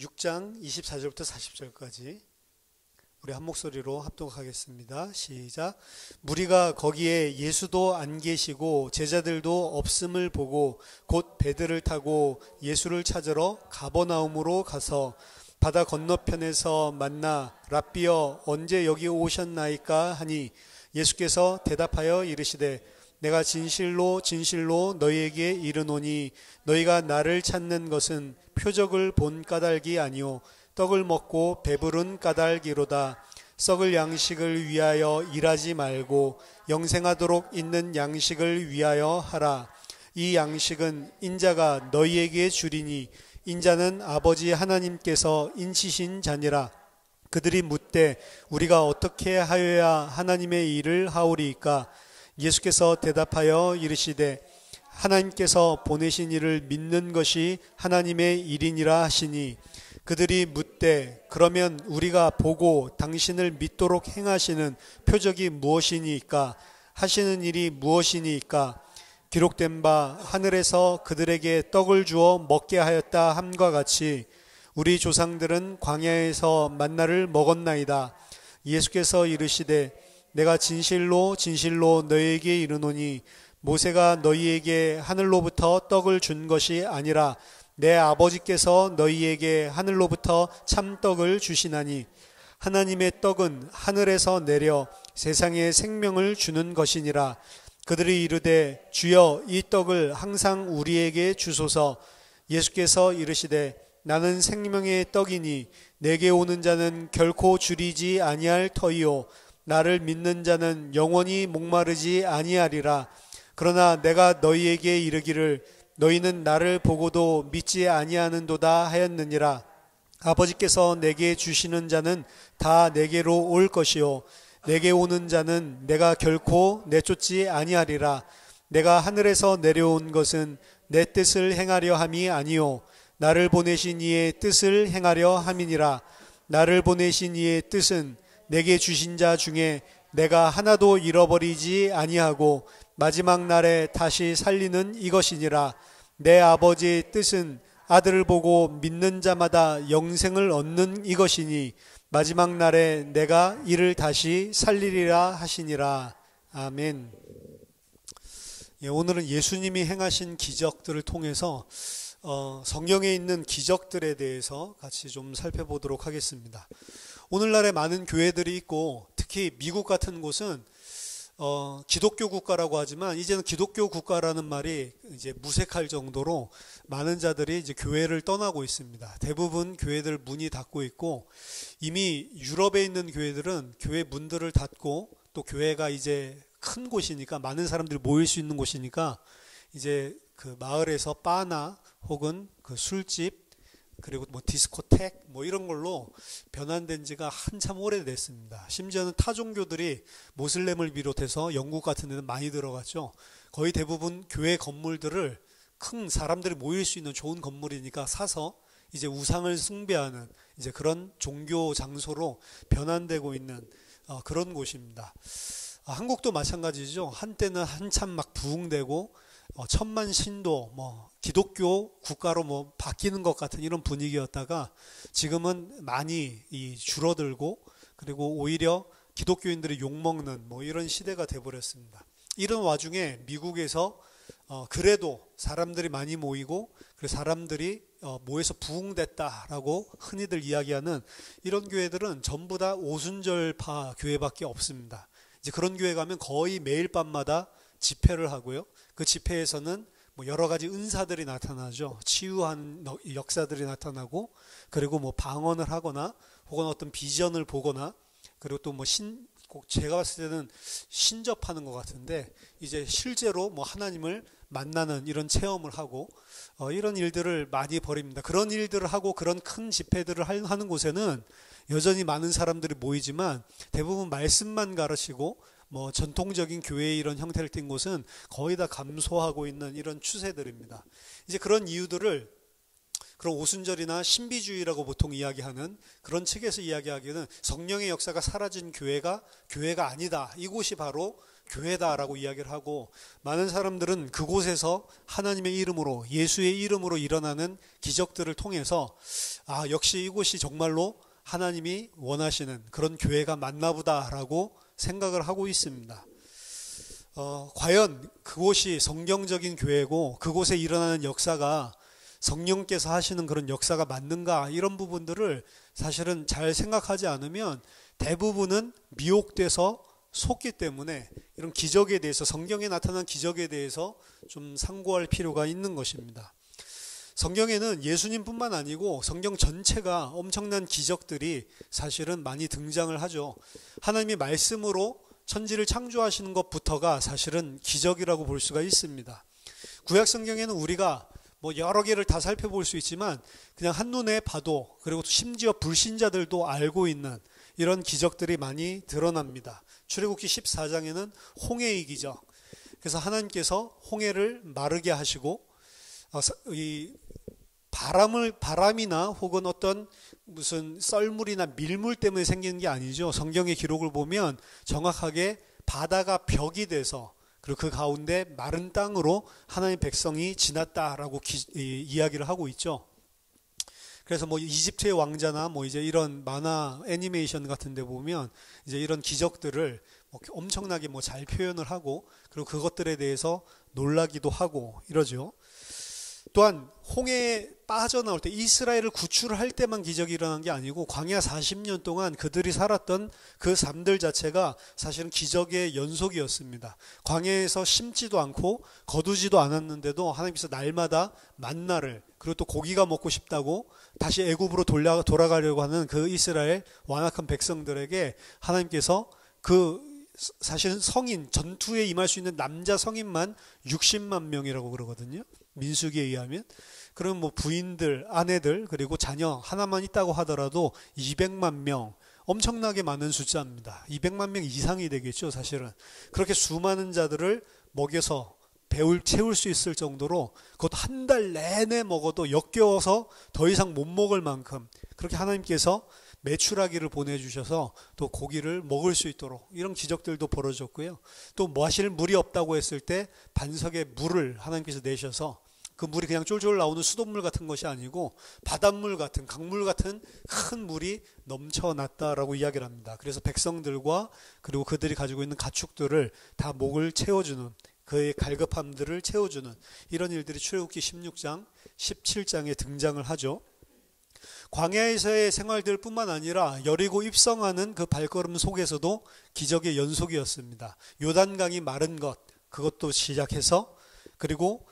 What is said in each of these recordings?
6장 24절부터 40절까지 우리 한 목소리로 합독하겠습니다. 시작. 무리가 거기에 예수도 안 계시고 제자들도 없음을 보고 곧 배들을 타고 예수를 찾으러 가버나움으로 가서 바다 건너편에서 만나 랍비여 언제 여기 오셨나이까 하니 예수께서 대답하여 이르시되 내가 진실로 진실로 너희에게 이르노니 너희가 나를 찾는 것은 표적을 본 까닭이 아니요 떡을 먹고 배부른 까닭이로다. 썩을 양식을 위하여 일하지 말고 영생하도록 있는 양식을 위하여 하라. 이 양식은 인자가 너희에게 주리니 인자는 아버지 하나님께서 인치신 자니라. 그들이 묻되 우리가 어떻게 하여야 하나님의 일을 하오리이까? 예수께서 대답하여 이르시되 하나님께서 보내신 이를 믿는 것이 하나님의 일이니라 하시니 그들이 묻되 그러면 우리가 보고 당신을 믿도록 행하시는 표적이 무엇이니까? 하시는 일이 무엇이니까? 기록된 바 하늘에서 그들에게 떡을 주어 먹게 하였다 함과 같이 우리 조상들은 광야에서 만나를 먹었나이다. 예수께서 이르시되 내가 진실로 진실로 너희에게 이르노니 모세가 너희에게 하늘로부터 떡을 준 것이 아니라 내 아버지께서 너희에게 하늘로부터 참떡을 주시나니 하나님의 떡은 하늘에서 내려 세상에 생명을 주는 것이니라. 그들이 이르되 주여 이 떡을 항상 우리에게 주소서. 예수께서 이르시되 나는 생명의 떡이니 내게 오는 자는 결코 줄이지 아니할 터이요 나를 믿는 자는 영원히 목마르지 아니하리라. 그러나 내가 너희에게 이르기를 너희는 나를 보고도 믿지 아니하는도다 하였느니라. 아버지께서 내게 주시는 자는 다 내게로 올 것이요 내게 오는 자는 내가 결코 내쫓지 아니하리라. 내가 하늘에서 내려온 것은 내 뜻을 행하려 함이 아니요 나를 보내신 이의 뜻을 행하려 함이니라. 나를 보내신 이의 뜻은 내게 주신 자 중에 내가 하나도 잃어버리지 아니하고 마지막 날에 다시 살리는 이것이니라. 내 아버지의 뜻은 아들을 보고 믿는 자마다 영생을 얻는 이것이니 마지막 날에 내가 이를 다시 살리리라 하시니라. 아멘. 오늘은 예수님이 행하신 기적들을 통해서 성경에 있는 기적들에 대해서 같이 좀 살펴보도록 하겠습니다. 오늘날에 많은 교회들이 있고 특히 미국 같은 곳은 기독교 국가라고 하지만 이제는 기독교 국가라는 말이 이제 무색할 정도로 많은 자들이 이제 교회를 떠나고 있습니다. 대부분 교회들 문이 닫고 있고 이미 유럽에 있는 교회들은 교회 문들을 닫고 또 교회가 이제 큰 곳이니까 많은 사람들이 모일 수 있는 곳이니까 이제 그 마을에서 바나 혹은 그 술집 그리고 뭐 디스코텍 뭐 이런 걸로 변환된 지가 한참 오래됐습니다. 심지어는 타 종교들이 모슬렘을 비롯해서 영국 같은 데는 많이 들어갔죠. 거의 대부분 교회 건물들을 큰 사람들이 모일 수 있는 좋은 건물이니까 사서 이제 우상을 숭배하는 이제 그런 종교 장소로 변환되고 있는 그런 곳입니다. 한국도 마찬가지죠. 한때는 한참 막 부흥되고 천만 신도 뭐 기독교 국가로 뭐 바뀌는 것 같은 이런 분위기였다가 지금은 많이 줄어들고 그리고 오히려 기독교인들이 욕먹는 뭐 이런 시대가 돼버렸습니다. 이런 와중에 미국에서 그래도 사람들이 많이 모이고 그래서 사람들이 모여서 부흥됐다라고 흔히들 이야기하는 이런 교회들은 전부 다 오순절파 교회밖에 없습니다. 이제 그런 교회 가면 거의 매일 밤마다 집회를 하고요. 그 집회에서는 뭐 여러 가지 은사들이 나타나죠. 치유한 역사들이 나타나고 그리고 뭐 방언을 하거나 혹은 어떤 비전을 보거나 그리고 또 뭐 꼭 제가 봤을 때는 신접하는 것 같은데 이제 실제로 뭐 하나님을 만나는 이런 체험을 하고 이런 일들을 많이 벌입니다. 그런 일들을 하고 그런 큰 집회들을 하는 곳에는 여전히 많은 사람들이 모이지만 대부분 말씀만 가르치고 뭐 전통적인 교회의 이런 형태를 띈 곳은 거의 다 감소하고 있는 이런 추세들입니다. 이제 그런 이유들을 그런 오순절이나 신비주의라고 보통 이야기하는 그런 책에서 이야기하기는 성령의 역사가 사라진 교회가 아니다. 이곳이 바로 교회다라고 이야기를 하고, 많은 사람들은 그곳에서 하나님의 이름으로, 예수의 이름으로 일어나는 기적들을 통해서 역시 이곳이 정말로 하나님이 원하시는 그런 교회가 맞나 보다라고 생각을 하고 있습니다. 과연 그곳이 성경적인 교회고 그곳에 일어나는 역사가 성령께서 하시는 그런 역사가 맞는가, 이런 부분들을 사실은 잘 생각하지 않으면 대부분은 미혹돼서 속기 때문에 이런 기적에 대해서, 성경에 나타난 기적에 대해서 좀 상고할 필요가 있는 것입니다. 성경에는 예수님뿐만 아니고 성경 전체가 엄청난 기적들이 사실은 많이 등장을 하죠. 하나님이 말씀으로 천지를 창조하시는 것부터가 사실은 기적이라고 볼 수가 있습니다. 구약 성경에는 우리가 여러 개를 다 살펴볼 수 있지만 그냥 한눈에 봐도, 그리고 심지어 불신자들도 알고 있는 이런 기적들이 많이 드러납니다. 출애굽기 14장에는 홍해의 기적, 그래서 하나님께서 홍해를 마르게 하시고, 이 바람이나 혹은 어떤 무슨 썰물이나 밀물 때문에 생기는 게 아니죠. 성경의 기록을 보면 정확하게 바다가 벽이 돼서, 그리고 그 가운데 마른 땅으로 하나님의 백성이 지났다라고 이야기를 하고 있죠. 그래서 이집트의 왕자나 이제 이런 만화 애니메이션 같은 데 보면 이제 이런 기적들을 엄청나게 잘 표현을 하고, 그리고 그것들에 대해서 놀라기도 하고 이러죠. 또한 홍해에 빠져나올 때, 이스라엘을 구출할 때만 기적이 일어난 게 아니고 광야 40년 동안 그들이 살았던 그 삶들 자체가 사실은 기적의 연속이었습니다. 광야에서 심지도 않고 거두지도 않았는데도 하나님께서 날마다 만나를, 그리고 또 고기가 먹고 싶다고 다시 애굽으로 돌아가려고 하는 그 이스라엘 완악한 백성들에게 하나님께서 사실은 성인, 전투에 임할 수 있는 남자 성인만 60만 명이라고 그러거든요. 민수기에 의하면. 그럼 부인들, 아내들, 그리고 자녀 하나만 있다고 하더라도 200만 명, 엄청나게 많은 숫자입니다. 200만 명 이상이 되겠죠, 사실은. 그렇게 수많은 자들을 먹여서 채울 수 있을 정도로, 그것도 한 달 내내 먹어도 역겨워서 더 이상 못 먹을 만큼 그렇게 하나님께서 메추라기를 보내주셔서 또 고기를 먹을 수 있도록 이런 기적들도 벌어졌고요. 또 마실 물이 없다고 했을 때 반석에 물을 하나님께서 내셔서 그 물이 그냥 쫄쫄 나오는 수돗물 같은 것이 아니고 바닷물 같은, 강물 같은 큰 물이 넘쳐났다라고 이야기를 합니다. 그래서 백성들과 그리고 그들이 가지고 있는 가축들을 다 목을 채워주는, 그의 갈급함들을 채워주는 이런 일들이 출애굽기 16장, 17장에 등장을 하죠. 광야에서의 생활들 뿐만 아니라 여리고 입성하는 그 발걸음 속에서도 기적의 연속이었습니다. 요단강이 마른 것, 그것도 시작해서, 그리고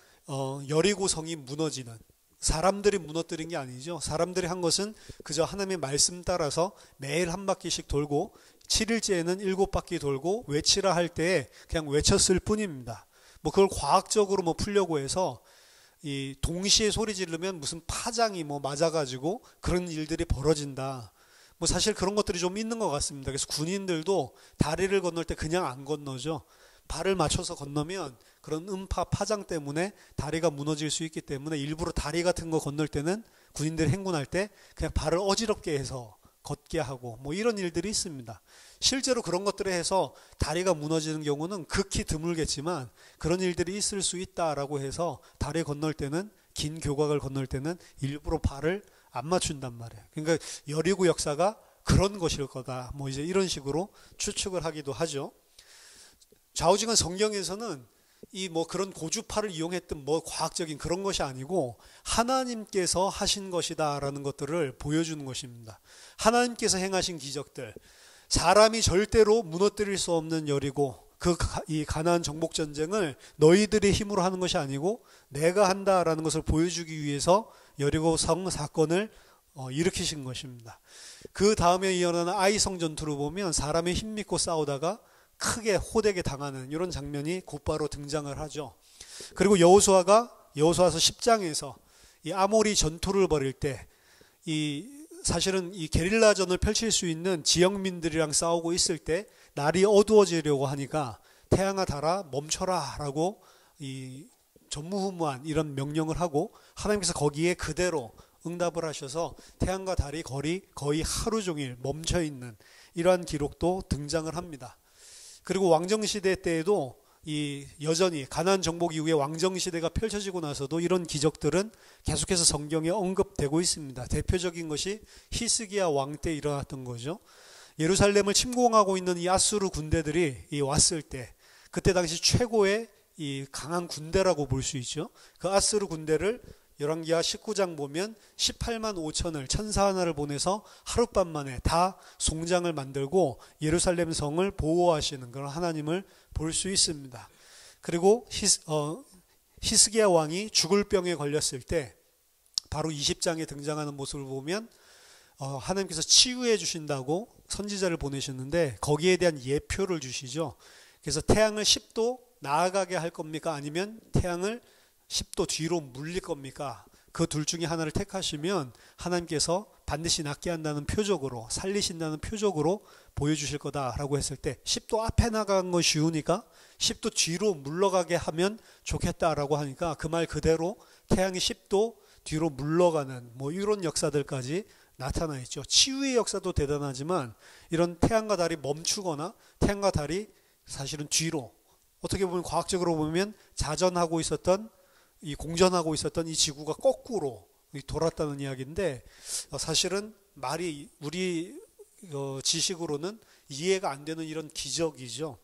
여리고 성이 무너지는, 사람들이 무너뜨린 게 아니죠. 사람들이 한 것은 그저 하나님의 말씀 따라서 매일 한 바퀴씩 돌고 7일째에는 7바퀴 돌고 외치라 할 때에 그냥 외쳤을 뿐입니다. 그걸 과학적으로 풀려고 해서 이 동시에 소리 지르면 무슨 파장이 맞아가지고 그런 일들이 벌어진다. 사실 그런 것들이 좀 있는 것 같습니다. 그래서 군인들도 다리를 건널 때 그냥 안 건너죠. 발을 맞춰서 건너면 그런 음파 파장 때문에 다리가 무너질 수 있기 때문에 일부러 다리 같은 거 건널 때는 군인들이 행군할 때 그냥 발을 어지럽게 해서 걷게 하고 이런 일들이 있습니다. 실제로 그런 것들을 해서 다리가 무너지는 경우는 극히 드물겠지만 그런 일들이 있을 수 있다라고 해서 다리 건널 때는, 긴 교각을 건널 때는 일부러 발을 안 맞춘단 말이에요. 그러니까 여리고 역사가 그런 것일 거다. 이제 이런 식으로 추측을 하기도 하죠. 좌우지간 성경에서는 그런 고주파를 이용했던 과학적인 그런 것이 아니고 하나님께서 하신 것이다라는 것들을 보여주는 것입니다. 하나님께서 행하신 기적들, 사람이 절대로 무너뜨릴 수 없는 여리고, 이 가나안 정복 전쟁을 너희들의 힘으로 하는 것이 아니고 내가 한다라는 것을 보여주기 위해서 여리고 성 사건을 일으키신 것입니다. 그 다음에 일어나는 아이성 전투를 보면 사람의 힘 믿고 싸우다가 크게 호되게 당하는 이런 장면이 곧바로 등장을 하죠. 그리고 여호수아서 10장에서 이 아모리 전투를 벌일 때 사실은 이 게릴라전을 펼칠 수 있는 지역민들이랑 싸우고 있을 때 날이 어두워지려고 하니까 태양아 달아 멈춰라 라고 이 전무후무한 이런 명령을 하고 하나님께서 거기에 그대로 응답을 하셔서 태양과 달이 거의 하루 종일 멈춰 있는 이러한 기록도 등장을 합니다. 그리고 왕정시대 때에도 이 여전히 가나안 정복 이후에 왕정시대가 펼쳐지고 나서도 이런 기적들은 계속해서 성경에 언급되고 있습니다. 대표적인 것이 히스기야 왕 때 일어났던 거죠. 예루살렘을 침공하고 있는 이 아수르 군대들이 왔을 때, 그때 당시 최고의 이 강한 군대라고 볼 수 있죠. 그 아수르 군대를 열왕기하 19장 보면 18만 5천을 천사 하나를 보내서 하룻밤 만에 다 송장을 만들고 예루살렘 성을 보호하시는 그런 하나님을 볼 수 있습니다. 그리고 히스기야 왕이 죽을 병에 걸렸을 때 바로 20장에 등장하는 모습을 보면 하나님께서 치유해 주신다고 선지자를 보내셨는데 거기에 대한 예표를 주시죠. 그래서 태양을 10도 나아가게 할 겁니까? 아니면 태양을 10도 뒤로 물릴 겁니까? 그 둘 중에 하나를 택하시면 하나님께서 반드시 낫게 한다는 표적으로, 살리신다는 표적으로 보여주실 거다라고 했을 때 10도 앞에 나간 건 쉬우니까 10도 뒤로 물러가게 하면 좋겠다라고 하니까 그 말 그대로 태양이 10도 뒤로 물러가는 이런 역사들까지 나타나 있죠. 치유의 역사도 대단하지만 이런 태양과 달이 멈추거나 태양과 달이 사실은 뒤로, 어떻게 보면 과학적으로 보면 자전하고 있었던 공전하고 있었던 이 지구가 거꾸로 돌았다는 이야기인데 사실은 말이 우리 지식으로는 이해가 안 되는 이런 기적이죠.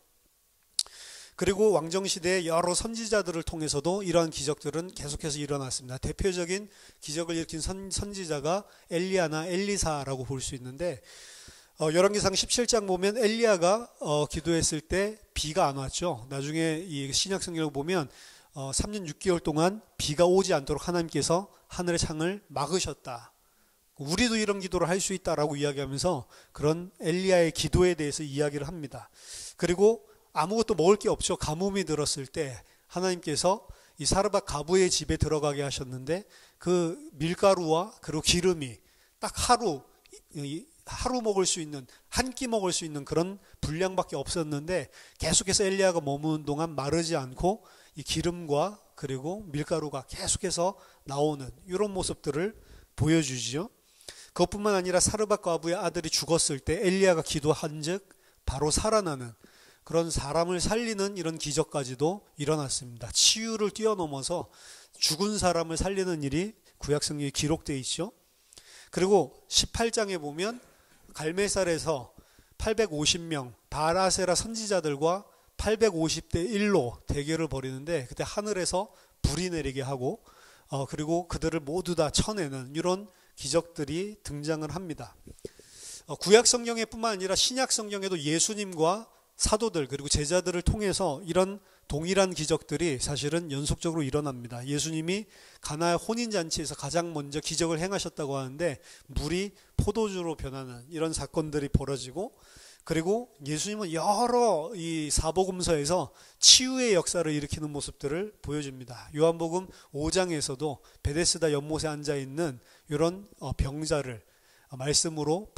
그리고 왕정시대의 여러 선지자들을 통해서도 이러한 기적들은 계속해서 일어났습니다. 대표적인 기적을 일으킨 선지자가 엘리야나 엘리사라고 볼 수 있는데 열왕기상 17장 보면 엘리야가 기도했을 때 비가 안 왔죠. 나중에 이 신약성경을 보면 3년 6개월 동안 비가 오지 않도록 하나님께서 하늘의 창을 막으셨다. 우리도 이런 기도를 할 수 있다라고 이야기하면서 그런 엘리야의 기도에 대해서 이야기를 합니다. 그리고 아무것도 먹을 게 없죠. 가뭄이 들었을 때 하나님께서 이 사르밧 가부의 집에 들어가게 하셨는데 그 밀가루와 그리고 기름이 딱 하루 먹을 수 있는, 한 끼 먹을 수 있는 그런 분량밖에 없었는데 계속해서 엘리야가 머무는 동안 마르지 않고 이 기름과 그리고 밀가루가 계속해서 나오는 이런 모습들을 보여주지요. 그것뿐만 아니라 사르밧 과부의 아들이 죽었을 때 엘리야가 기도한즉 바로 살아나는 그런 사람을 살리는 이런 기적까지도 일어났습니다. 치유를 뛰어넘어서 죽은 사람을 살리는 일이 구약성경에 기록되어 있죠. 그리고 18장에 보면 갈멜살에서 850명 바알아세라 선지자들과 850대 1로 대결을 벌이는데 그때 하늘에서 불이 내리게 하고 그리고 그들을 모두 다 쳐내는 이런 기적들이 등장을 합니다. 구약 성경에 뿐만 아니라 신약 성경에도 예수님과 사도들 그리고 제자들을 통해서 이런 동일한 기적들이 사실은 연속적으로 일어납니다. 예수님이 가나의 혼인잔치에서 가장 먼저 기적을 행하셨다고 하는데 물이 포도주로 변하는 이런 사건들이 벌어지고, 그리고 예수님은 여러 이 사복음서에서 치유의 역사를 일으키는 모습들을 보여줍니다. 요한복음 5장에서도 베데스다 연못에 앉아있는 이런 병자를 말씀으로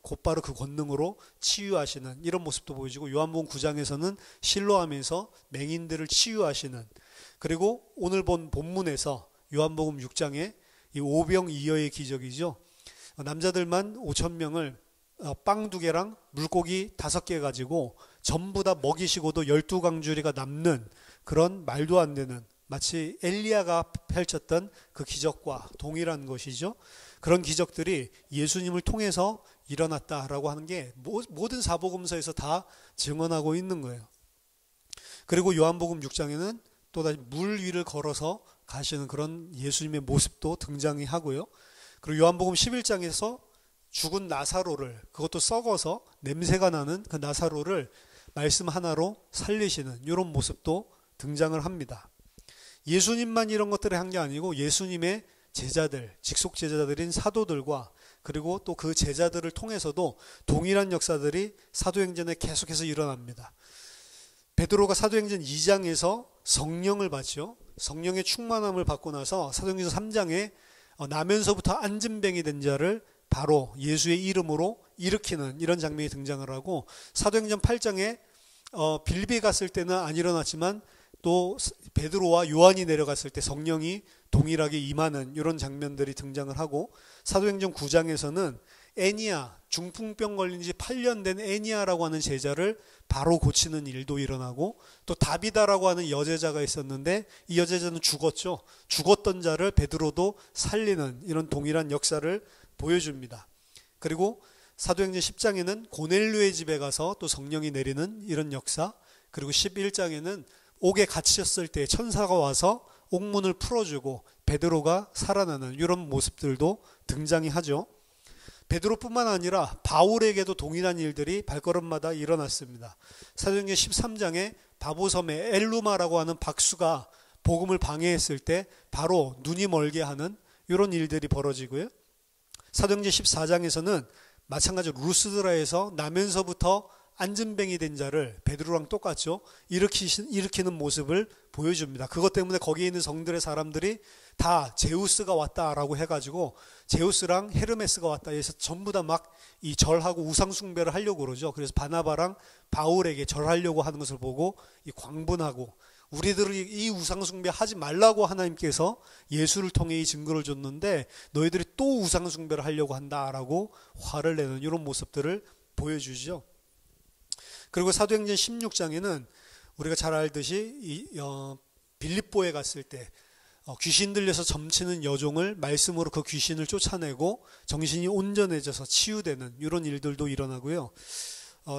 곧바로 그 권능으로 치유하시는 이런 모습도 보여지고, 요한복음 9장에서는 실로암에서 맹인들을 치유하시는, 그리고 오늘 본 본문에서 요한복음 6장에 이 오병이어의 기적이죠. 남자들만 5,000명을 빵 2개랑 물고기 5개 가지고 전부 다 먹이시고도 12강주리가 남는 그런 말도 안 되는, 마치 엘리야가 펼쳤던 그 기적과 동일한 것이죠. 그런 기적들이 예수님을 통해서 일어났다라고 하는 게 모든 사복음서에서 다 증언하고 있는 거예요. 그리고 요한복음 6장에는 또다시 물 위를 걸어서 가시는 그런 예수님의 모습도 등장이 하고요. 그리고 요한복음 11장에서 죽은 나사로를, 그것도 썩어서 냄새가 나는 그 나사로를 말씀 하나로 살리시는 이런 모습도 등장을 합니다. 예수님만 이런 것들을 한 게 아니고 예수님의 제자들, 직속 제자들인 사도들과 그리고 또 그 제자들을 통해서도 동일한 역사들이 사도행전에 계속해서 일어납니다. 베드로가 사도행전 2장에서 성령을 받죠. 성령의 충만함을 받고 나서 사도행전 3장에 나면서부터 안진뱅이 된 자를 바로 예수의 이름으로 일으키는 이런 장면이 등장을 하고, 사도행전 8장에 빌립에 갔을 때는 안 일어났지만 또 베드로와 요한이 내려갔을 때 성령이 동일하게 임하는 이런 장면들이 등장을 하고, 사도행전 9장에서는 애니아, 중풍병 걸린 지 8년 된 애니아라고 하는 제자를 바로 고치는 일도 일어나고, 또 다비다라고 하는 여제자가 있었는데 이 여제자는 죽었죠. 죽었던 자를 베드로도 살리는 이런 동일한 역사를 보여줍니다. 그리고 사도행전 10장에는 고넬료의 집에 가서 또 성령이 내리는 이런 역사, 그리고 11장에는 옥에 갇혔을 때 천사가 와서 옥문을 풀어주고 베드로가 살아나는 이런 모습들도 등장이 하죠. 베드로뿐만 아니라 바울에게도 동일한 일들이 발걸음마다 일어났습니다. 사도행전 13장에 바보섬에 엘루마라고 하는 박수가 복음을 방해했을 때 바로 눈이 멀게 하는 이런 일들이 벌어지고요. 사도행전 14장에서는 마찬가지로 루스드라에서 나면서부터 안진뱅이 된 자를 베드로랑 똑같죠. 일으키는 모습을 보여줍니다. 그것 때문에 거기에 있는 성들의 사람들이 다 제우스가 왔다라고 해가지고 제우스랑 헤르메스가 왔다 해서 전부 다 막 이 절하고 우상숭배를 하려고 그러죠. 그래서 바나바랑 바울에게 절하려고 하는 것을 보고 이 광분하고, 우리들이 이 우상숭배 하지 말라고 하나님께서 예수를 통해 이 증거를 줬는데 너희들이 또 우상숭배를 하려고 한다라고 화를 내는 이런 모습들을 보여주죠. 그리고 사도행전 16장에는 우리가 잘 알듯이 빌립보에 갔을 때 귀신 들려서 점치는 여종을 말씀으로 그 귀신을 쫓아내고 정신이 온전해져서 치유되는 이런 일들도 일어나고요.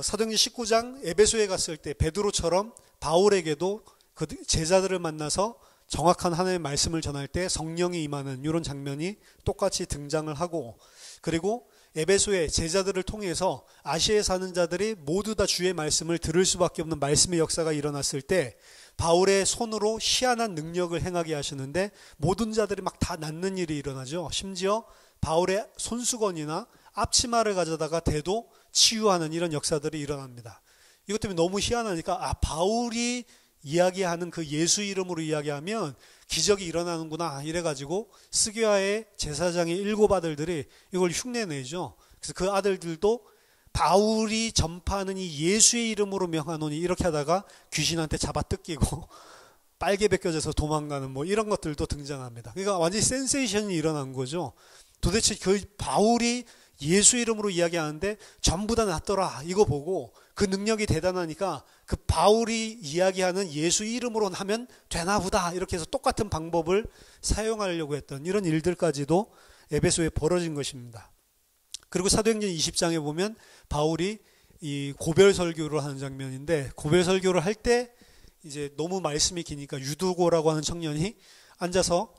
사도행전 19장 에베소에 갔을 때 베드로처럼 바울에게도 그 제자들을 만나서 정확한 하나님의 말씀을 전할 때 성령이 임하는 이런 장면이 똑같이 등장을 하고, 그리고 에베소의 제자들을 통해서 아시아에 사는 자들이 모두 다 주의 말씀을 들을 수밖에 없는 말씀의 역사가 일어났을 때 바울의 손으로 희한한 능력을 행하게 하시는데 모든 자들이 막 다 낫는 일이 일어나죠. 심지어 바울의 손수건이나 앞치마를 가져다가 대도 치유하는 이런 역사들이 일어납니다. 이것 때문에 너무 희한하니까 바울이 이야기하는 그 예수 이름으로 이야기하면 기적이 일어나는구나 이래가지고 스기야의 제사장의 7 아들들이 이걸 흉내내죠. 그래서 그 아들들도 바울이 전파하는 이 예수의 이름으로 명하노니 이렇게 하다가 귀신한테 잡아 뜯기고 빨개 벗겨져서 도망가는 뭐 이런 것들도 등장합니다. 그러니까 완전히 센세이션이 일어난 거죠. 도대체 그 바울이 예수 이름으로 이야기하는데 전부 다 낫더라 이거 보고 그 능력이 대단하니까 그 바울이 이야기하는 예수 이름으로 하면 되나 보다 이렇게 해서 똑같은 방법을 사용하려고 했던 이런 일들까지도 에베소에 벌어진 것입니다. 그리고 사도행전 20장에 보면 바울이 이 고별 설교를 하는 장면인데, 고별 설교를 할 때 이제 너무 말씀이 기니까 유두고라고 하는 청년이 앉아서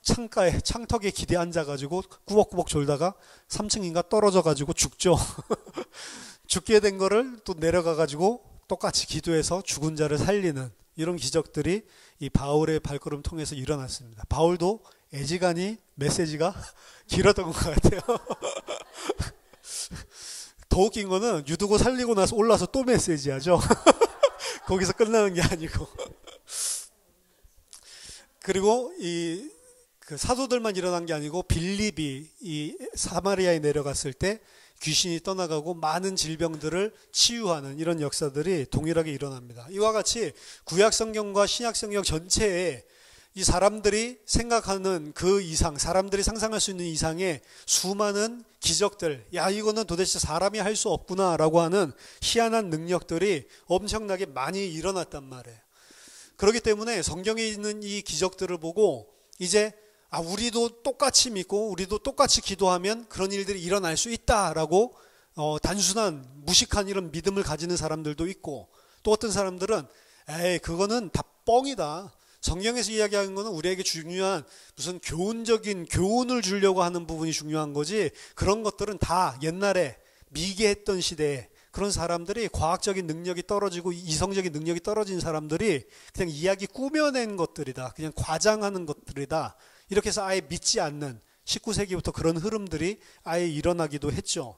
창가에 창턱에 기대 앉아가지고 꾸벅꾸벅 졸다가 3층인가 떨어져가지고 죽죠. 죽게 된 거를 또 내려가가지고 똑같이 기도해서 죽은 자를 살리는 이런 기적들이 이 바울의 발걸음 통해서 일어났습니다. 바울도 애지간히 메시지가 길었던 것 같아요. 더 웃긴 거는 유두고 살리고 나서 올라서 또 메시지 하죠. 거기서 끝나는 게 아니고. 그리고 그 사도들만 일어난 게 아니고 빌립이 이 사마리아에 내려갔을 때 귀신이 떠나가고 많은 질병들을 치유하는 이런 역사들이 동일하게 일어납니다. 이와 같이 구약성경과 신약성경 전체에 이 사람들이 생각하는 그 이상, 사람들이 상상할 수 있는 이상의 수많은 기적들, 야 이거는 도대체 사람이 할 수 없구나 라고 하는 희한한 능력들이 엄청나게 많이 일어났단 말이에요. 그렇기 때문에 성경에 있는 이 기적들을 보고 이제 우리도 똑같이 믿고 우리도 똑같이 기도하면 그런 일들이 일어날 수 있다라고 단순한 무식한 이런 믿음을 가지는 사람들도 있고, 또 어떤 사람들은 그거는 다 뻥이다. 성경에서 이야기하는 거는 우리에게 중요한 무슨 교훈적인 교훈을 주려고 하는 부분이 중요한 거지, 그런 것들은 다 옛날에 미개했던 시대에 그런 사람들이 과학적인 능력이 떨어지고 이성적인 능력이 떨어진 사람들이 그냥 이야기 꾸며낸 것들이다. 그냥 과장하는 것들이다. 이렇게 해서 아예 믿지 않는 19세기부터 그런 흐름들이 아예 일어나기도 했죠.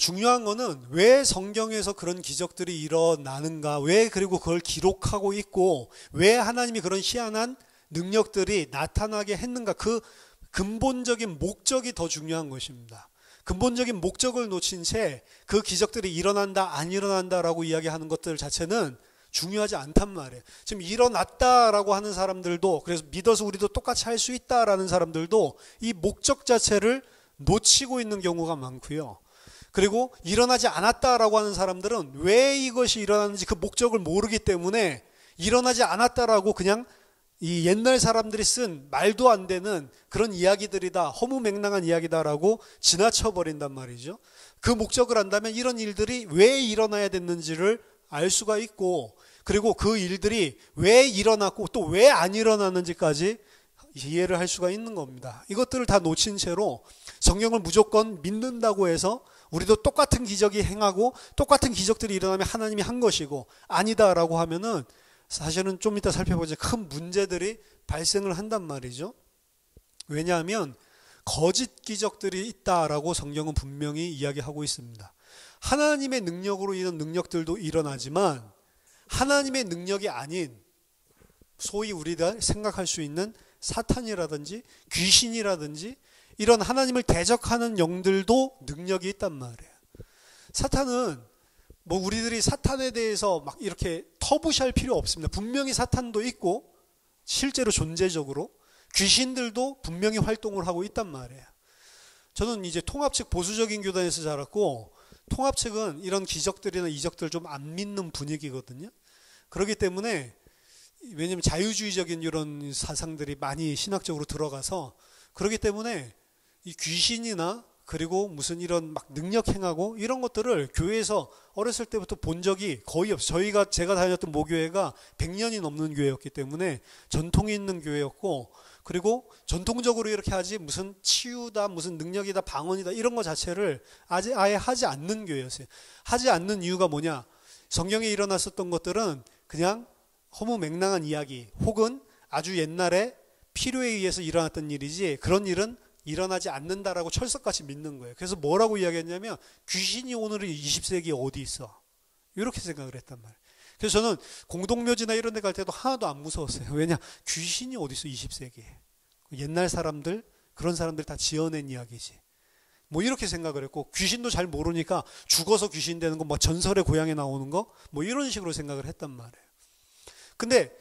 중요한 거는 왜 성경에서 그런 기적들이 일어나는가, 왜 그리고 그걸 기록하고 있고 왜 하나님이 그런 희한한 능력들이 나타나게 했는가, 그 근본적인 목적이 더 중요한 것입니다. 근본적인 목적을 놓친 채 그 기적들이 일어난다 안 일어난다라고 이야기하는 것들 자체는 중요하지 않단 말이에요. 지금 일어났다라고 하는 사람들도, 그래서 믿어서 우리도 똑같이 할 수 있다라는 사람들도 이 목적 자체를 놓치고 있는 경우가 많고요. 그리고 일어나지 않았다라고 하는 사람들은 왜 이것이 일어나는지 그 목적을 모르기 때문에 일어나지 않았다라고 그냥 이 옛날 사람들이 쓴 말도 안 되는 그런 이야기들이다, 허무맹랑한 이야기다라고 지나쳐 버린단 말이죠. 그 목적을 안다면 이런 일들이 왜 일어나야 됐는지를 알 수가 있고, 그리고 그 일들이 왜 일어났고 또 왜 안 일어났는지까지 이해를 할 수가 있는 겁니다. 이것들을 다 놓친 채로 성경을 무조건 믿는다고 해서 우리도 똑같은 기적이 행하고 똑같은 기적들이 일어나면 하나님이 한 것이고 아니다라고 하면은 사실은 좀 이따 살펴보자 큰 문제들이 발생을 한단 말이죠. 왜냐하면 거짓 기적들이 있다라고 성경은 분명히 이야기하고 있습니다. 하나님의 능력으로 이런 능력들도 일어나지만 하나님의 능력이 아닌 소위 우리가 생각할 수 있는 사탄이라든지 귀신이라든지 이런 하나님을 대적하는 영들도 능력이 있단 말이에요. 사탄은 뭐 우리들이 사탄에 대해서 막 이렇게 터부시할 필요 없습니다. 분명히 사탄도 있고 실제로 존재적으로 귀신들도 분명히 활동을 하고 있단 말이에요. 저는 이제 통합측 보수적인 교단에서 자랐고 통합측은 이런 기적들이나 이적들을 좀 안 믿는 분위기거든요. 그렇기 때문에 왜냐하면 자유주의적인 이런 사상들이 많이 신학적으로 들어가서 그렇기 때문에 이 귀신이나 그리고 무슨 이런 막 능력 행하고 이런 것들을 교회에서 어렸을 때부터 본 적이 거의 없어요. 제가 다녔던 모교회가 100년이 넘는 교회였기 때문에 전통이 있는 교회였고, 그리고 전통적으로 이렇게 하지 무슨 치유다 무슨 능력이다 방언이다 이런 것 자체를 아예 하지 않는 교회였어요. 하지 않는 이유가 뭐냐, 성경에 일어났었던 것들은 그냥 허무맹랑한 이야기 혹은 아주 옛날에 필요에 의해서 일어났던 일이지 그런 일은 일어나지 않는다라고 철석같이 믿는 거예요. 그래서 뭐라고 이야기했냐면 귀신이 오늘 20세기에 어디 있어? 이렇게 생각을 했단 말이에요. 그래서 저는 공동묘지나 이런 데 갈 때도 하나도 안 무서웠어요. 왜냐? 귀신이 어디 있어 20세기에. 옛날 사람들 그런 사람들 다 지어낸 이야기지. 뭐 이렇게 생각을 했고 귀신도 잘 모르니까 죽어서 귀신 되는 거 뭐 전설의 고향에 나오는 거 뭐 이런 식으로 생각을 했단 말이에요. 근데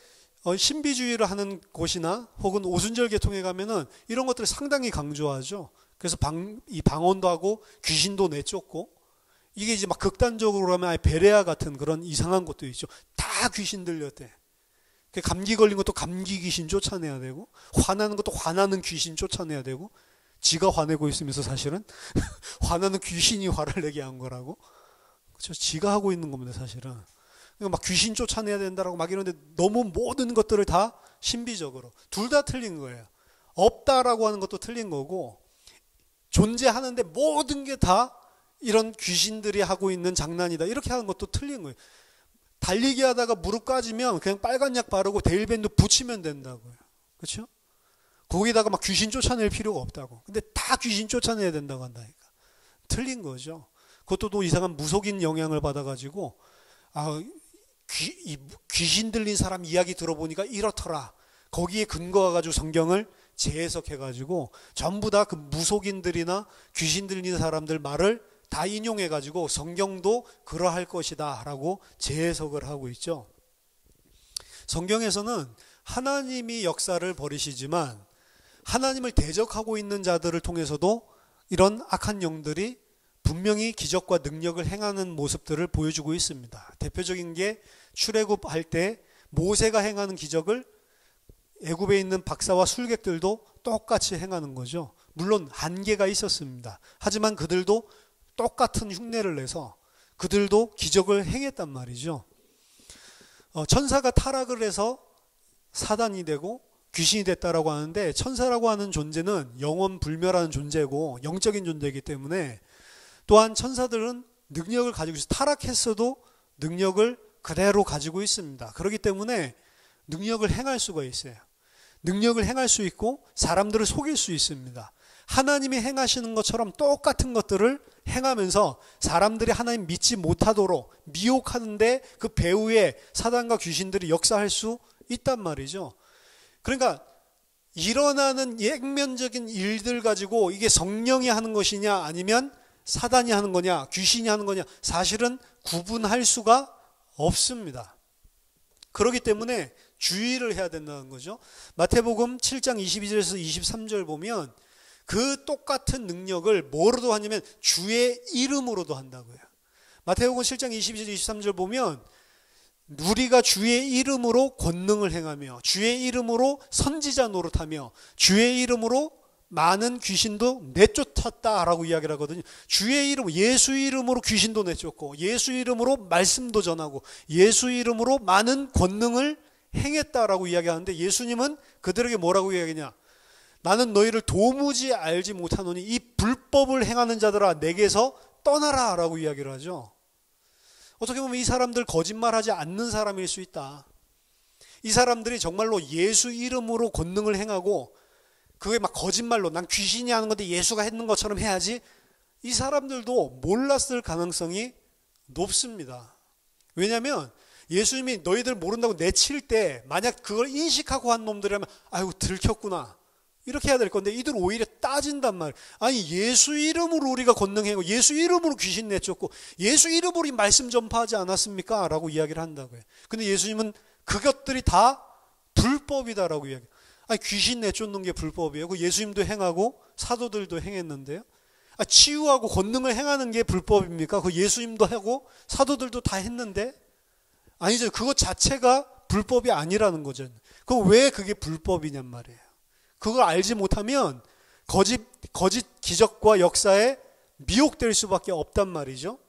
신비주의를 하는 곳이나 혹은 오순절 계통에 가면은 이런 것들을 상당히 강조하죠. 그래서 이 방언도 하고 귀신도 내쫓고 이게 이제 막 극단적으로 하면 아예 베레아 같은 그런 이상한 것도 있죠. 다 귀신 들렸대. 감기 걸린 것도 감기 귀신 쫓아내야 되고 화나는 것도 화나는 귀신 쫓아내야 되고 지가 화내고 있으면서 사실은 화나는 귀신이 화를 내게 한 거라고. 그렇죠. 지가 하고 있는 겁니다, 사실은. 막 귀신 쫓아내야 된다라고 막 이러는데 너무 모든 것들을 다 신비적으로 둘 다 틀린 거예요. 없다라고 하는 것도 틀린 거고 존재하는데 모든 게 다 이런 귀신들이 하고 있는 장난이다 이렇게 하는 것도 틀린 거예요. 달리기 하다가 무릎 까지면 그냥 빨간 약 바르고 데일밴드 붙이면 된다고요. 그렇죠? 거기다가 막 귀신 쫓아낼 필요가 없다고. 근데 다 귀신 쫓아내야 된다고 한다니까. 틀린 거죠. 그것도 또 이상한 무속인 영향을 받아가지고 귀신 들린 사람 이야기 들어보니까 이렇더라. 거기에 근거가 가지고 성경을 재해석해가지고 전부 다 그 무속인들이나 귀신 들린 사람들 말을 다 인용해가지고 성경도 그러할 것이다 라고 재해석을 하고 있죠. 성경에서는 하나님이 역사를 벌이시지만 하나님을 대적하고 있는 자들을 통해서도 이런 악한 영들이 분명히 기적과 능력을 행하는 모습들을 보여주고 있습니다. 대표적인 게 출애굽할 때 모세가 행하는 기적을 애굽에 있는 박사와 술객들도 똑같이 행하는 거죠. 물론 한계가 있었습니다. 하지만 그들도 똑같은 흉내를 내서 그들도 기적을 행했단 말이죠. 천사가 타락을 해서 사단이 되고 귀신이 됐다라고 하는데 천사라고 하는 존재는 영원 불멸하는 존재고 영적인 존재이기 때문에 또한 천사들은 능력을 가지고 있어요. 타락했어도 능력을 그대로 가지고 있습니다. 그렇기 때문에 능력을 행할 수가 있어요. 능력을 행할 수 있고 사람들을 속일 수 있습니다. 하나님이 행하시는 것처럼 똑같은 것들을 행하면서 사람들이 하나님 믿지 못하도록 미혹하는데 그 배후에 사단과 귀신들이 역사할 수 있단 말이죠. 그러니까 일어나는 액면적인 일들 가지고 이게 성령이 하는 것이냐 아니면 사단이 하는 거냐 귀신이 하는 거냐 사실은 구분할 수가 없습니다. 그렇기 때문에 주의를 해야 된다는 거죠. 마태복음 7장 22절에서 23절 보면 그 똑같은 능력을 뭐로도 하냐면 주의 이름으로도 한다고요. 마태복음 7장 22절 23절 보면 우리가 주의 이름으로 권능을 행하며 주의 이름으로 선지자 노릇하며 주의 이름으로 많은 귀신도 내쫓았다라고 이야기를 하거든요. 주의 이름, 예수 이름으로 귀신도 내쫓고 예수 이름으로 말씀도 전하고 예수 이름으로 많은 권능을 행했다라고 이야기하는데, 예수님은 그들에게 뭐라고 이야기하냐? 나는 너희를 도무지 알지 못하노니 이 불법을 행하는 자들아 내게서 떠나라 라고 이야기를 하죠. 어떻게 보면 이 사람들 거짓말하지 않는 사람일 수 있다. 이 사람들이 정말로 예수 이름으로 권능을 행하고 그게 막 거짓말로 난 귀신이 하는 건데 예수가 했는 것처럼 해야지, 이 사람들도 몰랐을 가능성이 높습니다. 왜냐하면 예수님이 너희들 모른다고 내칠 때 만약 그걸 인식하고 한 놈들이라면 아이고 들켰구나 이렇게 해야 될 건데, 이들 오히려 따진단 말이에요. 아니 예수 이름으로 우리가 권능하고 예수 이름으로 귀신 내쫓고 예수 이름으로 이 말씀 전파하지 않았습니까? 라고 이야기를 한다고요. 근데 예수님은 그것들이 다 불법이다라고 이야기해요. 아니 귀신 내쫓는 게 불법이에요. 그 예수님도 행하고 사도들도 행했는데요. 치유하고 권능을 행하는 게 불법입니까? 그 예수님도 하고 사도들도 다 했는데, 아니죠. 그것 자체가 불법이 아니라는 거죠. 그럼 왜 그게 불법이냔 말이에요. 그걸 알지 못하면 거짓 기적과 역사에 미혹될 수밖에 없단 말이죠.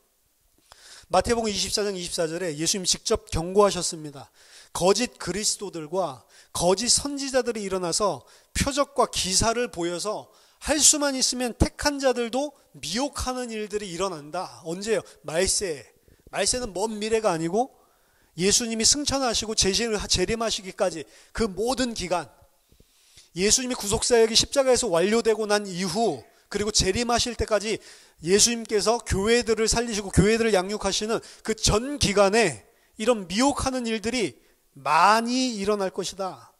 마태복음 24장 24절에 예수님이 직접 경고하셨습니다. 거짓 그리스도들과 거짓 선지자들이 일어나서 표적과 기사를 보여서 할 수만 있으면 택한 자들도 미혹하는 일들이 일어난다. 언제요? 말세에. 말세는 먼 미래가 아니고 예수님이 승천하시고 재림하시기까지 그 모든 기간, 예수님이 구속사역이 십자가에서 완료되고 난 이후, 그리고 재림하실 때까지 예수님께서 교회들을 살리시고 교회들을 양육하시는 그 전 기간에 이런 미혹하는 일들이 많이 일어날 것이다.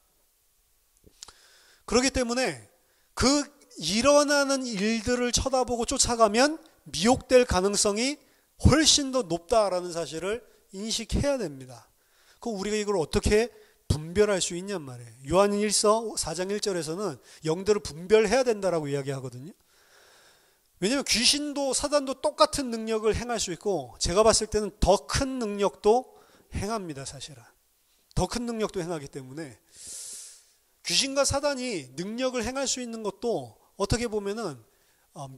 그렇기 때문에 그 일어나는 일들을 쳐다보고 쫓아가면 미혹될 가능성이 훨씬 더 높다라는 사실을 인식해야 됩니다. 그럼 우리가 이걸 어떻게 분별할 수 있냔 말이에요. 요한인 1서 4장 1절에서는 영들을 분별해야 된다라고 이야기하거든요. 왜냐하면 귀신도 사단도 똑같은 능력을 행할 수 있고, 제가 봤을 때는 더 큰 능력도 행합니다. 사실은 더 큰 능력도 행하기 때문에 귀신과 사단이 능력을 행할 수 있는 것도 어떻게 보면은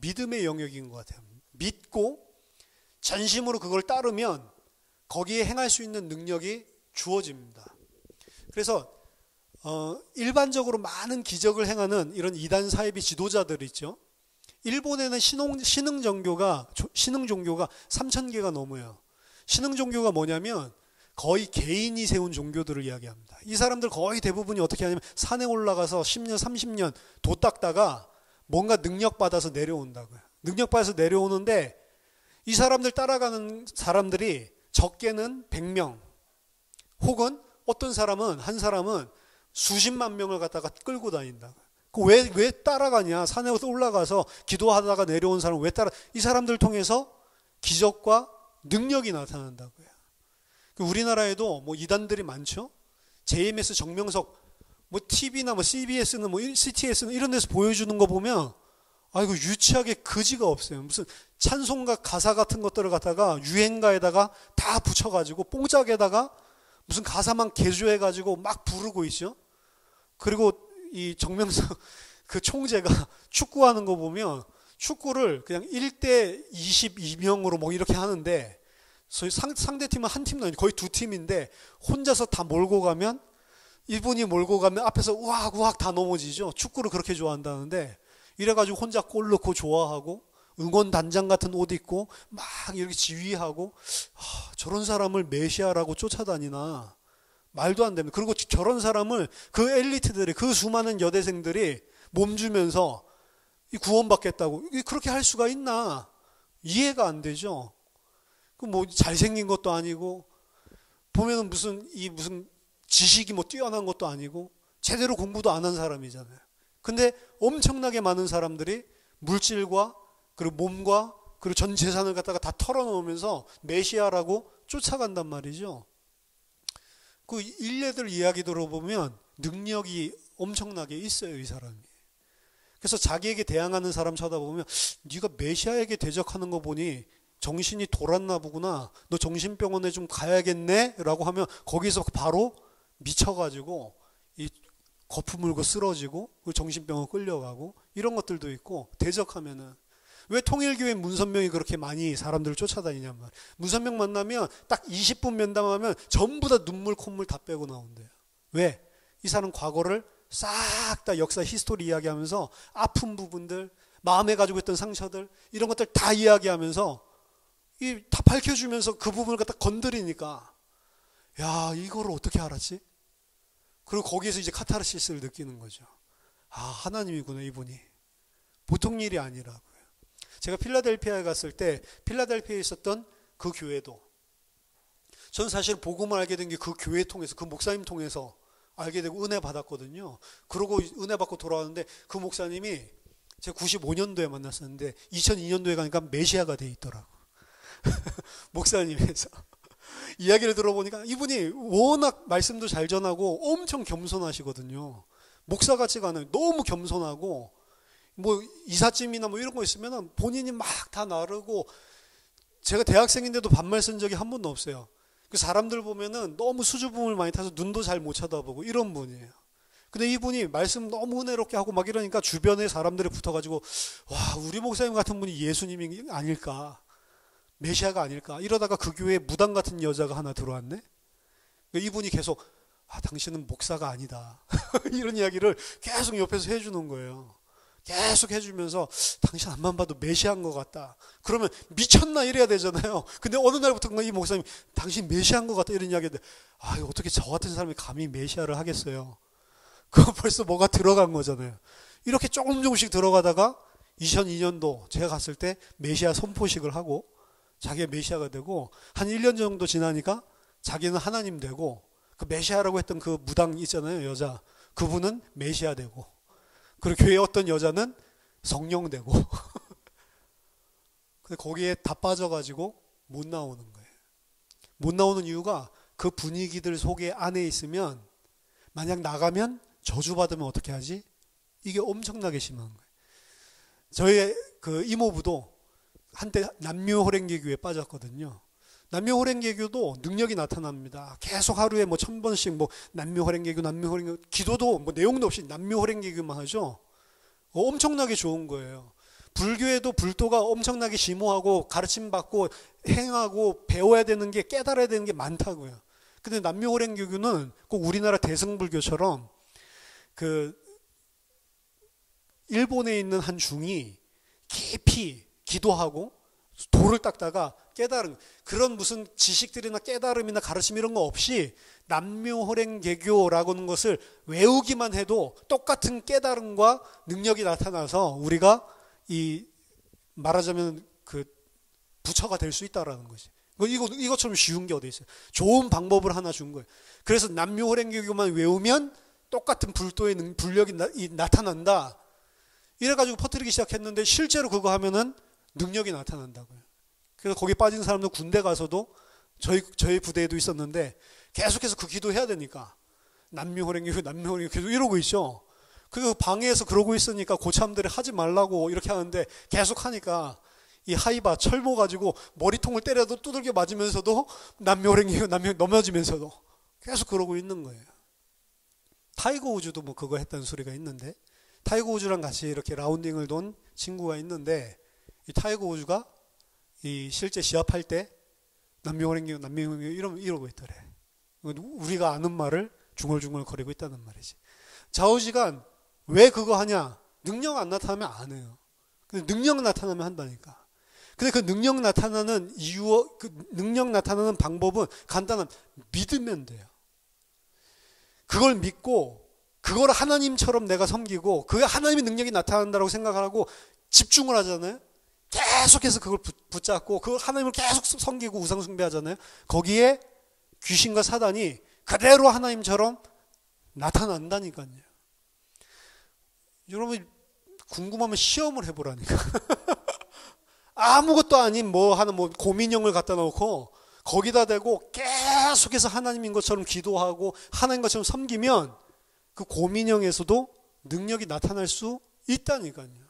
믿음의 영역인 것 같아요. 믿고 전심으로 그걸 따르면 거기에 행할 수 있는 능력이 주어집니다. 그래서 일반적으로 많은 기적을 행하는 이런 이단 사이비 지도자들 있죠. 일본에는 신흥 종교가 3,000개가 넘어요. 신흥 종교가 뭐냐면 거의 개인이 세운 종교들을 이야기합니다. 이 사람들 거의 대부분이 어떻게 하냐면 산에 올라가서 10년, 30년 도 닦다가 뭔가 능력받아서 내려온다고요. 능력받아서 내려오는데 이 사람들 따라가는 사람들이 적게는 100명, 혹은 어떤 사람은, 한 사람은 수십만 명을 갖다가 끌고 다닌다. 왜 따라가냐? 산에 올라가서 기도하다가 내려온 사람 왜 따라? 이 사람들 통해서 기적과 능력이 나타난다고요. 우리나라에도 뭐 이단들이 많죠. JMS 정명석, 뭐 TV나 뭐 CBS는 뭐 CTS는 이런 데서 보여주는 거 보면 아이고 유치하게 그지가 없어요. 무슨 찬송가 가사 같은 것들을 갖다가 유행가에다가 다 붙여가지고 뽕짝에다가 무슨 가사만 개조해가지고 막 부르고 있죠. 그리고 이 정명석 그 총재가 축구하는 거 보면 축구를 그냥 1대 22명으로 뭐 이렇게 하는데 상대팀은 한 팀도 아니고 거의 두 팀인데 혼자서 다 몰고 가면, 이분이 몰고 가면 앞에서 우악우악 다 넘어지죠. 축구를 그렇게 좋아한다는데 이래가지고 혼자 골 넣고 좋아하고 응원단장 같은 옷 입고 막 이렇게 지휘하고, 저런 사람을 메시아라고 쫓아다니나 말도 안 됩니다. 그리고 저런 사람을 그 엘리트들이, 그 수많은 여대생들이 몸주면서 구원받겠다고 그렇게 할 수가 있나 이해가 안 되죠. 그 뭐 잘생긴 것도 아니고 보면은 무슨 지식이 뭐 뛰어난 것도 아니고 제대로 공부도 안 한 사람이잖아요. 근데 엄청나게 많은 사람들이 물질과 그리고 몸과 그리고 전 재산을 갖다가 다 털어놓으면서 메시아라고 쫓아간단 말이죠. 그 일례들 이야기 들어보면 능력이 엄청나게 있어요, 이 사람이. 그래서 자기에게 대항하는 사람 쳐다보면 네가 메시아에게 대적하는 거 보니 정신이 돌았나 보구나. 너 정신병원에 좀 가야겠네? 라고 하면 거기서 바로 미쳐가지고 이 거품 물고 쓰러지고 정신병원 끌려가고 이런 것들도 있고 대적하면은 왜 통일교회 문선명이 그렇게 많이 사람들을 쫓아다니냔 말이에요. 문선명 만나면 딱 20분 면담하면 전부 다 눈물 콧물 다 빼고 나온대요. 왜? 이 사람 과거를 싹 다 역사 히스토리 이야기하면서 아픈 부분들 마음에 가지고 있던 상처들 이런 것들 다 이야기하면서 다 밝혀주면서 그 부분을 갖다 건드리니까 야 이거를 어떻게 알았지? 그리고 거기에서 이제 카타르시스를 느끼는 거죠. 아 하나님이구나 이분이. 보통 일이 아니라고요. 제가 필라델피아에 갔을 때 필라델피아에 있었던 그 교회도 저는 사실 복음을 알게 된 게 그 교회 통해서 그 목사님 통해서 알게 되고 은혜 받았거든요. 그러고 은혜 받고 돌아왔는데 그 목사님이 제가 95년도에 만났었는데 2002년도에 가니까 메시아가 돼 있더라고. 목사님에서 이야기를 들어보니까 이분이 워낙 말씀도 잘 전하고 엄청 겸손하시거든요. 목사 같지가 않아요. 너무 겸손하고 뭐 이삿짐이나 뭐 이런 거 있으면 본인이 막 다 나르고 제가 대학생인데도 반말 쓴 적이 한 번도 없어요. 그 사람들 보면은 너무 수줍음을 많이 타서 눈도 잘 못 쳐다보고 이런 분이에요. 근데 이분이 말씀 너무 은혜롭게 하고 막 이러니까 주변에 사람들이 붙어가지고 와 우리 목사님 같은 분이 예수님이 아닐까 메시아가 아닐까 이러다가 그 교회에 무당 같은 여자가 하나 들어왔네. 이분이 계속 아 당신은 목사가 아니다 이런 이야기를 계속 옆에서 해주는 거예요. 계속 해주면서 당신 앞만 봐도 메시아인 것 같다. 그러면 미쳤나 이래야 되잖아요. 근데 어느 날부터 이 목사님 당신 메시아인 것 같다 이런 이야기인데 아 어떻게 저 같은 사람이 감히 메시아를 하겠어요. 그거 벌써 뭐가 들어간 거잖아요. 이렇게 조금씩 들어가다가 2002년도 제가 갔을 때 메시아 선포식을 하고 자기가 메시아가 되고 한 1년 정도 지나니까 자기는 하나님 되고 그 메시아라고 했던 그 무당 있잖아요. 여자. 그분은 메시아 되고 그리고 교회에 어떤 여자는 성령 되고 근데 거기에 다 빠져가지고 못 나오는 거예요. 못 나오는 이유가 그 분위기들 속에 안에 있으면 만약 나가면 저주받으면 어떻게 하지? 이게 엄청나게 심한 거예요. 저희 그 이모부도 한때 남묘호랭개교에 빠졌거든요. 남묘호랭개교도 능력이 나타납니다. 계속 하루에 뭐 1000번씩 뭐 남묘호랭개교, 남묘호랭개교, 기도도 뭐 내용도 없이 남묘호랭개교만 하죠. 엄청나게 좋은 거예요. 불교에도 불도가 엄청나게 심오하고 가르침받고 행하고 배워야 되는 게 깨달아야 되는 게 많다고요. 근데 남묘호랭개교는 꼭 우리나라 대승불교처럼 그 일본에 있는 한 중이 깊이 기도하고 돌을 닦다가 깨달은 그런 무슨 지식들이나 깨달음이나 가르침 이런 거 없이 남묘호랭개교라고 하는 것을 외우기만 해도 똑같은 깨달음과 능력이 나타나서 우리가 이 말하자면 그 부처가 될 수 있다라는 거지. 이것처럼 쉬운 게 어디 있어요. 좋은 방법을 하나 준 거예요. 그래서 남묘호랭개교만 외우면 똑같은 불도의 불력이 나타난다. 이래가지고 퍼뜨리기 시작했는데 실제로 그거 하면은 능력이 나타난다고요. 그래서 거기 빠진 사람들 군대 가서도 저희 부대에도 있었는데 계속해서 그 기도해야 되니까 남묘호랭개교 계속 이러고 있죠. 그 방에서 그러고 있으니까 고참들이 하지 말라고 이렇게 하는데 계속 하니까 이 하이바 철모 가지고 머리통을 때려도 두들겨 맞으면서도 남묘호랭개교 넘어지면서도 계속 그러고 있는 거예요. 타이거 우즈도 뭐 그거 했다는 소리가 있는데 타이거 우즈랑 같이 이렇게 라운딩을 돈 친구가 있는데 이 타이거 우즈가 이 실제 시합할 때 남묘호랭개교 이러고 있더래. 우리가 아는 말을 중얼중얼 거리고 있다는 말이지. 좌우지간 왜 그거 하냐? 능력 안 나타나면 안 해요. 근데 능력 나타나면 한다니까. 근데 그 능력 나타나는 이유, 그 능력 나타나는 방법은 간단한 믿으면 돼요. 그걸 믿고 그걸 하나님처럼 내가 섬기고 그게 하나님의 능력이 나타난다고 생각을 하고 집중을 하잖아요. 계속해서 그걸 붙잡고 그걸 하나님을 계속 섬기고 우상 숭배하잖아요. 거기에 귀신과 사단이 그대로 하나님처럼 나타난다니까요. 여러분 궁금하면 시험을 해보라니까. 아무것도 아닌 뭐 하는 뭐 고민형을 갖다 놓고 거기다 대고 계속해서 하나님인 것처럼 기도하고 하나님 것처럼 섬기면 그 고민형에서도 능력이 나타날 수 있다니까요.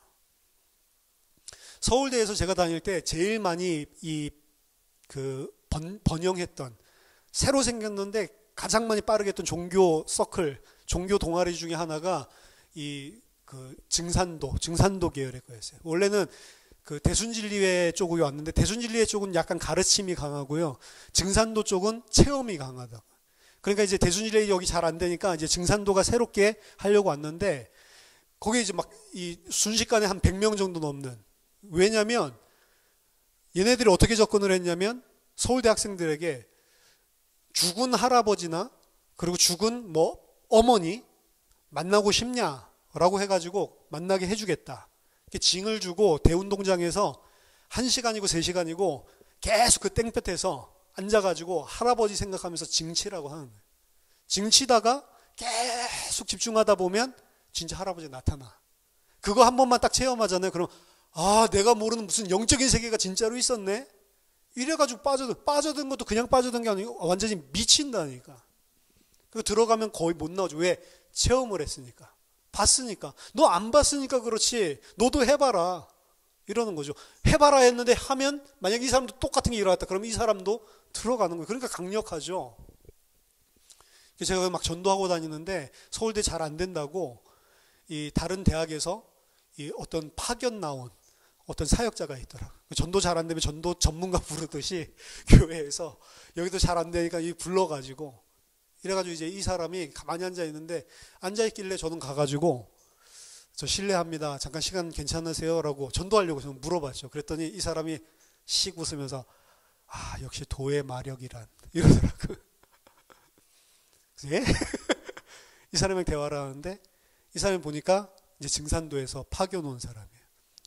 서울대에서 제가 다닐 때 제일 많이 번영했던, 새로 생겼는데 가장 많이 빠르게 했던 종교 서클, 종교 동아리 중에 하나가 증산도 계열의 거였어요. 원래는 그 대순진리회 쪽이 왔는데, 대순진리회 쪽은 약간 가르침이 강하고요. 증산도 쪽은 체험이 강하다. 그러니까 이제 대순진리회 여기 잘 안 되니까 이제 증산도가 새롭게 하려고 왔는데, 거기에 이제 막 순식간에 한 100명 정도 넘는. 왜냐면 얘네들이 어떻게 접근을 했냐면, 서울대 학생들에게 죽은 할아버지나 그리고 죽은 뭐 어머니 만나고 싶냐라고 해가지고 만나게 해주겠다. 이렇게 징을 주고 대운동장에서 1시간이고 3시간이고 계속 그 땡볕에서 앉아가지고 할아버지 생각하면서 징치라고 하는 거예요. 징치다가 계속 집중하다 보면 진짜 할아버지 나타나. 그거 한 번만 딱 체험하잖아요. 그럼 내가 모르는 무슨 영적인 세계가 진짜로 있었네. 이래가지고 빠져든 것도 그냥 빠져든 게 아니고 완전히 미친다니까. 그 들어가면 거의 못 나오죠. 왜? 체험을 했으니까. 봤으니까. 너 안 봤으니까 그렇지. 너도 해봐라. 이러는 거죠. 해봐라 했는데 하면 만약 이 사람도 똑같은 게 일어났다. 그러면 이 사람도 들어가는 거예요. 그러니까 강력하죠. 제가 막 전도하고 다니는데 서울대 잘 안 된다고 이 다른 대학에서 이 어떤 파견 나온 어떤 사역자가 있더라. 전도 잘 안 되면 전도 전문가 부르듯이 교회에서 여기도 잘 안 되니까 불러가지고 이래가지고 이제 이 사람이 가만히 앉아 있는데 앉아 있길래 저는 가가지고 저 실례합니다. 잠깐 시간 괜찮으세요?라고 전도하려고 저는 물어봤죠. 그랬더니 이 사람이 씩 웃으면서 역시 도의 마력이란 이러더라고요. 예? 이 사람이랑 대화를 하는데 이 사람이 보니까 이제 증산도에서 파견 온 사람이에요.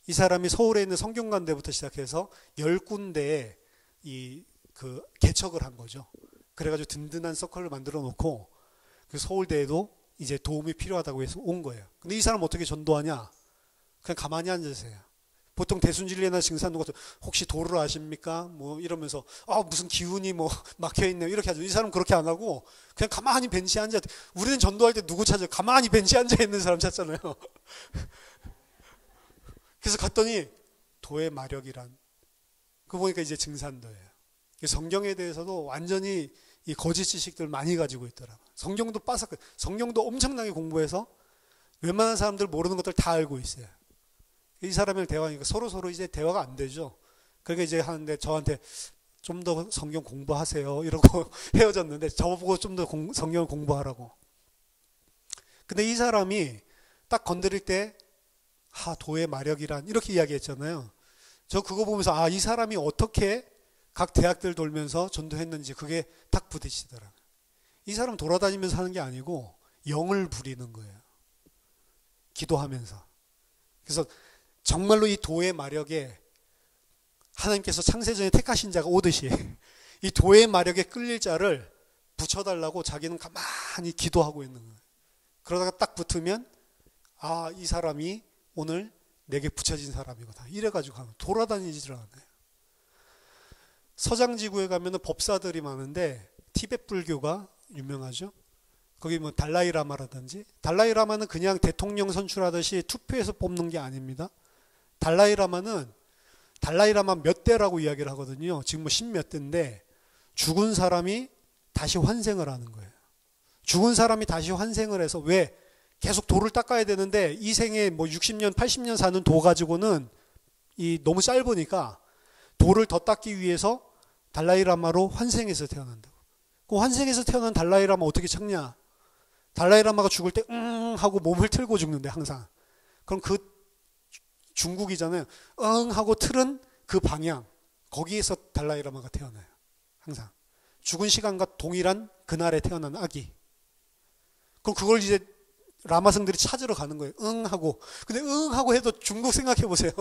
이 사람이 서울에 있는 성균관대부터 시작해서 10군데에 개척을 한 거죠. 그래가지고 든든한 서클을 만들어 놓고 그 서울대에도 이제 도움이 필요하다고 해서 온 거예요. 근데 이 사람 어떻게 전도하냐? 그냥 가만히 앉으세요. 보통 대순진리나 증산도 같은 혹시 도를 아십니까? 뭐 이러면서 무슨 기운이 뭐 막혀있네요. 이렇게 하죠. 이 사람은 그렇게 안 하고 그냥 가만히 벤치에 앉아. 우리는 전도할 때 누구 찾아요? 가만히 벤치에 앉아있는 사람 찾잖아요. 그래서 갔더니 도의 마력이란 그거 보니까 이제 증산도예요. 성경에 대해서도 완전히 이 거짓 지식들 많이 가지고 있더라고요. 성경도 엄청나게 공부해서 웬만한 사람들 모르는 것들 다 알고 있어요. 이 사람이랑 대화하니까 서로 이제 대화가 안 되죠. 그러니까 이제 하는데 저한테 좀 더 성경 공부하세요 이러고 헤어졌는데 저보고 좀 더 성경을 공부하라고. 근데 이 사람이 딱 건드릴 때 도의 마력이란 이렇게 이야기했잖아요. 저 그거 보면서 이 사람이 어떻게 각 대학들 돌면서 전도했는지 그게 딱 부딪히더라고요. 이 사람 돌아다니면서 하는 게 아니고 영을 부리는 거예요. 기도하면서. 그래서 정말로 이 도의 마력에 하나님께서 창세전에 택하신 자가 오듯이 이 도의 마력에 끌릴 자를 붙여달라고 자기는 가만히 기도하고 있는 거예요. 그러다가 딱 붙으면 이 사람이 오늘 내게 붙여진 사람이구나. 이래가지고 돌아다니질 않아요. 서장지구에 가면 법사들이 많은데 티베트 불교가 유명하죠. 거기 뭐 달라이라마라든지 달라이라마는 그냥 대통령 선출하듯이 투표해서 뽑는 게 아닙니다. 달라이라마 몇 대라고 이야기를 하거든요. 지금 뭐 10몇 대인데 죽은 사람이 다시 환생을 하는 거예요. 죽은 사람이 다시 환생을 해서 왜? 계속 도를 닦아야 되는데 이 생에 뭐 60년, 80년 사는 도 가지고는 너무 짧으니까 도를 더 닦기 위해서 달라이라마로 환생해서 태어난다고. 그 환생해서 태어난 달라이라마 어떻게 찾냐? 달라이라마가 죽을 때 하고 몸을 틀고 죽는데 항상. 그럼 그 중국이잖아요. 하고 틀은 그 방향. 거기에서 달라이라마가 태어나요. 항상. 죽은 시간과 동일한 그날에 태어난 아기. 그럼 그걸 이제 라마성들이 찾으러 가는 거예요. 하고. 근데 하고 해도 중국 생각해 보세요.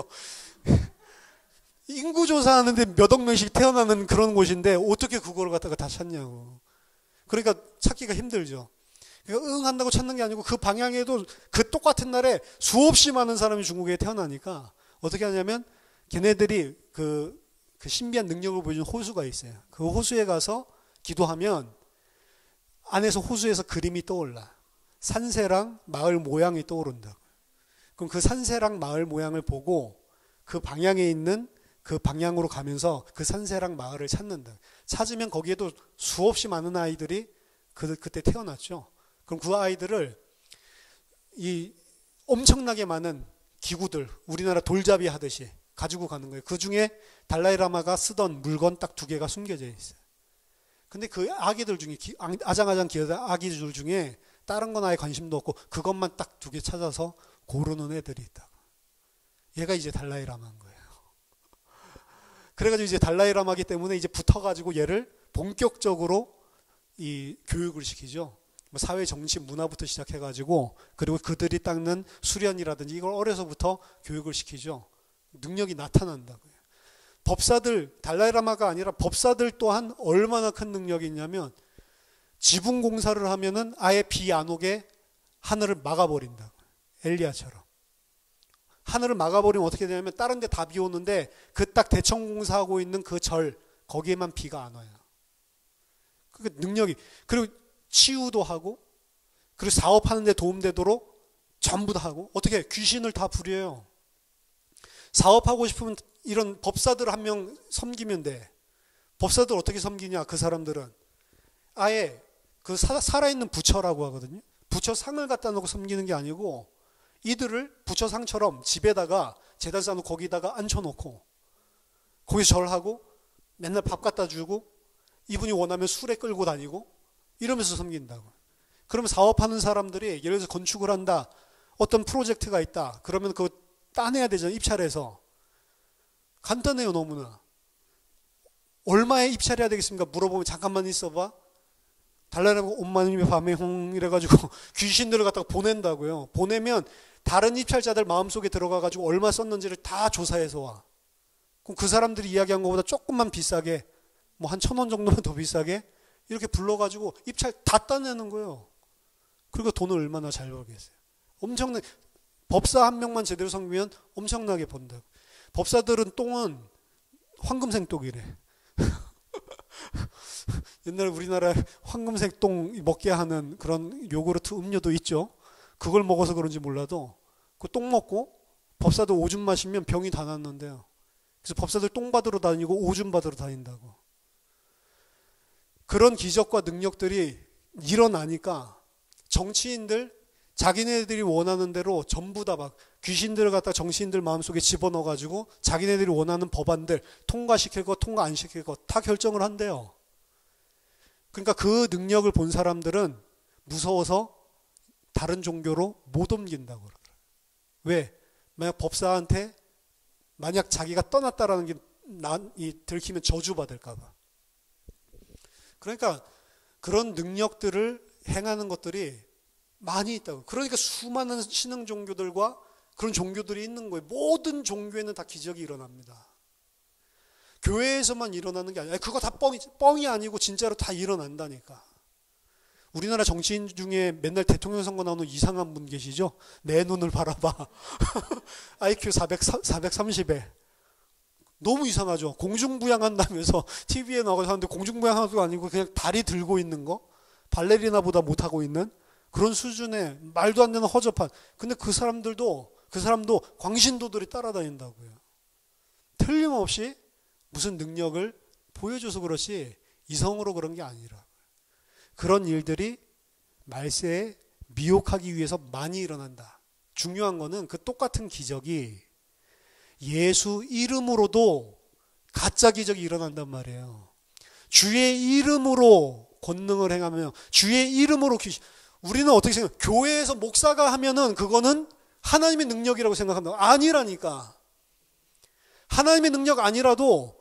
인구조사하는데 몇억 명씩 태어나는 그런 곳인데 어떻게 그거를 갖다가 다 찾냐고. 그러니까 찾기가 힘들죠. 그러니까 한다고 찾는 게 아니고 그 방향에도 그 똑같은 날에 수없이 많은 사람이 중국에 태어나니까 어떻게 하냐면 걔네들이 그 신비한 능력을 보여주는 호수가 있어요. 그 호수에 가서 기도하면 안에서 호수에서 그림이 떠올라. 산세랑 마을 모양이 떠오른다고. 그럼 그 산세락 마을 모양을 보고 그 방향에 있는 그 방향으로 가면서 그 산세락 마을을 찾는다. 찾으면 거기에도 수없이 많은 아이들이 그때 태어났죠. 그럼 그 아이들을 이 엄청나게 많은 기구들, 우리나라 돌잡이 하듯이 가지고 가는 거예요. 그 중에 달라이라마가 쓰던 물건 딱 2개가 숨겨져 있어요. 근데 그 아기들 중에, 아장아장 기어다 아기들 중에 다른 건 아예 관심도 없고 그것만 딱 2개 찾아서 고르는 애들이 있다고. 얘가 이제 달라이라마인 거예요. 그래가지고 이제 달라이라마기 때문에 이제 붙어가지고 얘를 본격적으로 이 교육을 시키죠. 사회, 정치, 문화부터 시작해가지고 그리고 그들이 닦는 수련이라든지 이걸 어려서부터 교육을 시키죠. 능력이 나타난다고요. 법사들, 달라이라마가 아니라 법사들 또한 얼마나 큰 능력이 있냐면 지붕 공사를 하면은 아예 비 안 오게 하늘을 막아버린다고요. 엘리야처럼. 하늘을 막아버리면 어떻게 되냐면 다른 데 다 비 오는데 그 딱 대청 공사하고 있는 그 절, 거기에만 비가 안 와요. 그 능력이. 그리고 치유도 하고 그리고 사업하는 데 도움되도록 전부 다 하고 어떻게 귀신을 다 부려요. 사업하고 싶으면 이런 법사들 한 명 섬기면 돼. 법사들 어떻게 섬기냐? 그 사람들은 아예 그 살아있는 부처라고 하거든요. 부처상을 갖다 놓고 섬기는 게 아니고 이들을 부처상처럼 집에다가 제단 쌓아놓고 거기다가 앉혀놓고 거기서 절하고 맨날 밥 갖다 주고 이분이 원하면 수레 끌고 다니고 이러면서 섬긴다고. 그러면 사업하는 사람들이 예를 들어서 건축을 한다. 어떤 프로젝트가 있다. 그러면 그거 따내야 되잖아요. 입찰해서. 간단해요. 너무나. 얼마에 입찰해야 되겠습니까? 물어보면 잠깐만 있어봐. 달라이라마 온마님의 밤에 홍 이래가지고 귀신들을 갖다가 보낸다고요. 보내면 다른 입찰자들 마음속에 들어가가지고 얼마 썼는지를 다 조사해서 와. 그럼 그 사람들이 이야기한 것보다 조금만 비싸게 뭐 한 1,000원 정도만 더 비싸게 이렇게 불러가지고 입찰 다 따내는 거예요. 그리고 돈을 얼마나 잘 벌겠어요. 엄청나게 법사 한 명만 제대로 섬기면 엄청나게 번다고. 법사들은 똥은 황금색 똥이래. 옛날에 우리나라에 황금색 똥 먹게 하는 그런 요구르트 음료도 있죠. 그걸 먹어서 그런지 몰라도 그 똥 먹고 법사들 오줌 마시면 병이 다 났는데요. 그래서 법사들 똥 받으러 다니고 오줌 받으러 다닌다고. 그런 기적과 능력들이 일어나니까 정치인들 자기네들이 원하는 대로 전부 다 막 귀신들을 갖다 정치인들 마음속에 집어넣어가지고 자기네들이 원하는 법안들 통과시킬 것 통과 안 시킬 것 다 결정을 한대요. 그러니까 그 능력을 본 사람들은 무서워서 다른 종교로 못 옮긴다고 그러더라고요. 왜? 만약 법사한테 만약 자기가 떠났다라는 게 들키면 저주받을까 봐. 그러니까 그런 능력들을 행하는 것들이 많이 있다고. 그러니까 수많은 신흥 종교들과 그런 종교들이 있는 거예요. 모든 종교에는 다 기적이 일어납니다. 교회에서만 일어나는 게 아니라 그거 다 뻥이 아니고 진짜로 다 일어난다니까. 우리나라 정치인 중에 맨날 대통령 선거 나오는 이상한 분 계시죠? 내 눈을 바라봐. IQ 430에. 너무 이상하죠. 공중부양한다면서 TV에 나가서 하는데 공중부양하도 아니고 그냥 다리 들고 있는 거? 발레리나보다 못하고 있는 그런 수준의 말도 안 되는 허접한. 근데 그 사람도 광신도들이 따라다닌다고요. 틀림없이 무슨 능력을 보여줘서 그렇지 이성으로 그런 게 아니라. 그런 일들이 말세에 미혹하기 위해서 많이 일어난다. 중요한 거는 그 똑같은 기적이 예수 이름으로도 가짜 기적이 일어난단 말이에요. 주의 이름으로 권능을 행하며 주의 이름으로 우리는 어떻게 생각해요? 교회에서 목사가 하면은 그거는 하나님의 능력이라고 생각한다. 아니라니까. 하나님의 능력 아니라도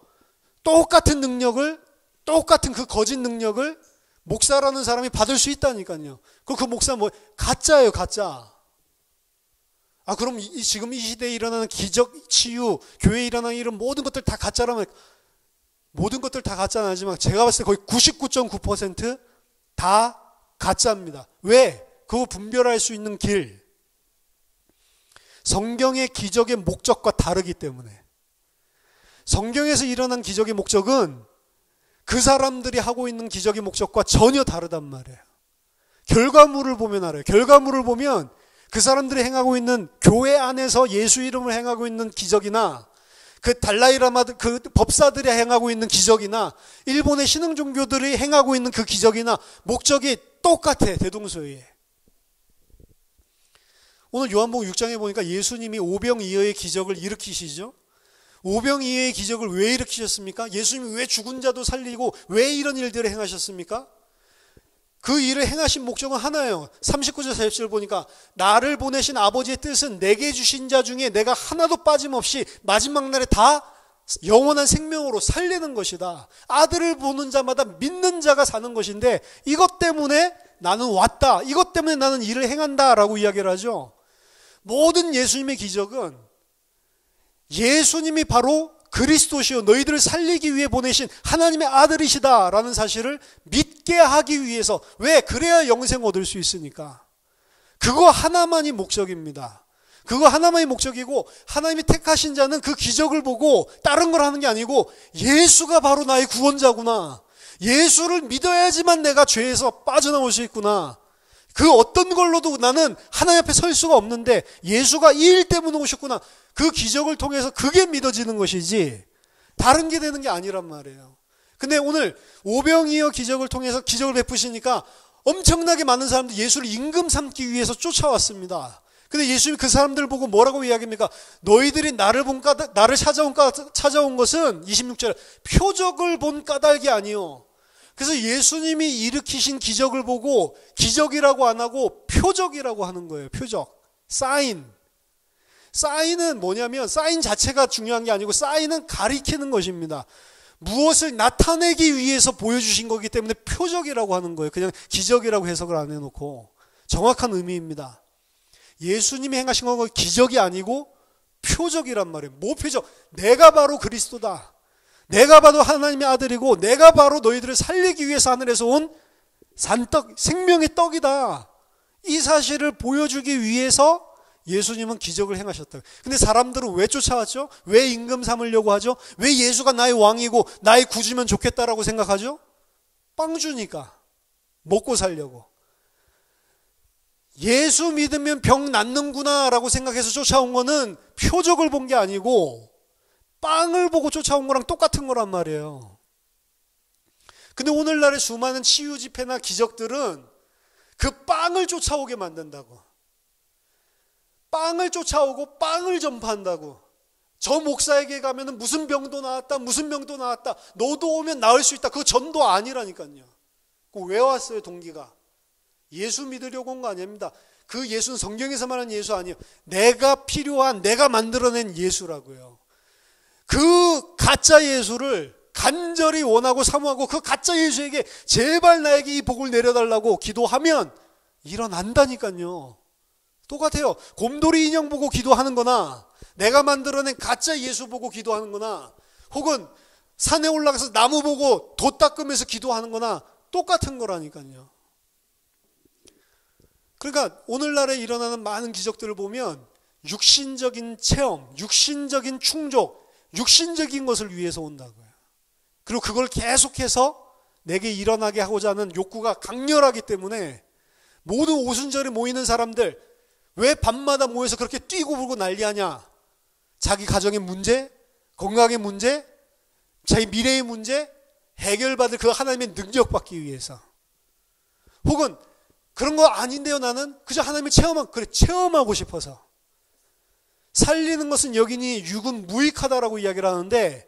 똑같은 능력을 똑같은 그 거짓 능력을 목사라는 사람이 받을 수 있다니까요. 그 목사 뭐 가짜예요, 가짜. 아 그럼 지금 이 시대에 일어나는 기적, 치유, 교회에 일어나는 이런 모든 것들 다 가짜라면 모든 것들 다 가짜는 아니지만 제가 봤을 때 거의 99.9% 다 가짜입니다. 왜? 그거 분별할 수 있는 길. 성경의 기적의 목적과 다르기 때문에. 성경에서 일어난 기적의 목적은 그 사람들이 하고 있는 기적의 목적과 전혀 다르단 말이에요. 결과물을 보면 알아요. 결과물을 보면 그 사람들이 행하고 있는 교회 안에서 예수 이름을 행하고 있는 기적이나 그 달라이라마 그 법사들이 행하고 있는 기적이나 일본의 신흥 종교들이 행하고 있는 그 기적이나 목적이 똑같아. 대동소이해. 오늘 요한복음 6장에 보니까 예수님이 오병이어의 기적을 일으키시죠. 오병이어의 기적을 왜 일으키셨습니까? 예수님이 왜 죽은 자도 살리고 왜 이런 일들을 행하셨습니까? 그 일을 행하신 목적은 하나예요. 39절 40절 보니까 나를 보내신 아버지의 뜻은 내게 주신 자 중에 내가 하나도 빠짐없이 마지막 날에 다 영원한 생명으로 살리는 것이다. 아들을 보는 자마다 믿는 자가 사는 것인데 이것 때문에 나는 왔다. 이것 때문에 나는 일을 행한다라고 이야기를 하죠. 모든 예수님의 기적은 예수님이 바로 그리스도시요 너희들을 살리기 위해 보내신 하나님의 아들이시다라는 사실을 믿게 하기 위해서. 왜? 그래야 영생 얻을 수 있으니까. 그거 하나만이 목적입니다. 그거 하나만이 목적이고 하나님이 택하신 자는 그 기적을 보고 다른 걸 하는 게 아니고 예수가 바로 나의 구원자구나. 예수를 믿어야지만 내가 죄에서 빠져나올 수 있구나. 그 어떤 걸로도 나는 하나님 앞에 설 수가 없는데 예수가 이 일 때문에 오셨구나. 그 기적을 통해서 그게 믿어지는 것이지 다른 게 되는 게 아니란 말이에요. 근데 오늘 오병이어 기적을 통해서 기적을 베푸시니까 엄청나게 많은 사람들이 예수를 임금 삼기 위해서 쫓아왔습니다. 근데 예수님이 그 사람들을 보고 뭐라고 이야기합니까? 너희들이 나를 찾아온 것은 26절 표적을 본 까닭이 아니요. 그래서 예수님이 일으키신 기적을 보고 기적이라고 안 하고 표적이라고 하는 거예요. 표적. 사인. 사인은 뭐냐면 사인 자체가 중요한 게 아니고 사인은 가리키는 것입니다. 무엇을 나타내기 위해서 보여주신 거기 때문에 표적이라고 하는 거예요. 그냥 기적이라고 해석을 안 해놓고. 정확한 의미입니다. 예수님이 행하신 건 기적이 아니고 표적이란 말이에요. 뭐 표적? 내가 바로 그리스도다. 내가 바로 하나님의 아들이고 내가 바로 너희들을 살리기 위해서 하늘에서 온 산떡, 생명의 떡이다. 이 사실을 보여주기 위해서 예수님은 기적을 행하셨다. 근데 사람들은 왜 쫓아왔죠? 왜 임금 삼으려고 하죠? 왜 예수가 나의 왕이고 나의 구주면 좋겠다라고 생각하죠? 빵 주니까. 먹고 살려고. 예수 믿으면 병 낫는구나 라고 생각해서 쫓아온 거는 표적을 본 게 아니고 빵을 보고 쫓아온 거랑 똑같은 거란 말이에요. 근데 오늘날의 수많은 치유 집회나 기적들은 그 빵을 쫓아오게 만든다고. 빵을 쫓아오고 빵을 전파한다고. 저 목사에게 가면 무슨 병도 나았다, 무슨 병도 나았다. 너도 오면 나을 수 있다. 그거 전도 아니라니까요. 왜 왔어요, 동기가? 예수 믿으려고 온 거 아닙니다. 그 예수는 성경에서 말하는 예수 아니에요. 내가 필요한, 내가 만들어낸 예수라고요. 그 가짜 예수를 간절히 원하고 사모하고 그 가짜 예수에게 제발 나에게 이 복을 내려달라고 기도하면 일어난다니까요. 똑같아요. 곰돌이 인형 보고 기도하는 거나 내가 만들어낸 가짜 예수 보고 기도하는 거나 혹은 산에 올라가서 나무 보고 돛 닦으면서 기도하는 거나 똑같은 거라니까요. 그러니까 오늘날에 일어나는 많은 기적들을 보면 육신적인 체험, 육신적인 충족, 육신적인 것을 위해서 온다고요. 그리고 그걸 계속해서 내게 일어나게 하고자 하는 욕구가 강렬하기 때문에 모든 오순절에 모이는 사람들 왜 밤마다 모여서 그렇게 뛰고 불고 난리하냐? 자기 가정의 문제, 건강의 문제, 자기 미래의 문제 해결받을 그 하나님의 능력 받기 위해서. 혹은 그런 거 아닌데요, 나는 그저 하나님을 체험하고 싶어서. 살리는 것은 여기니 육은 무익하다라고 이야기를 하는데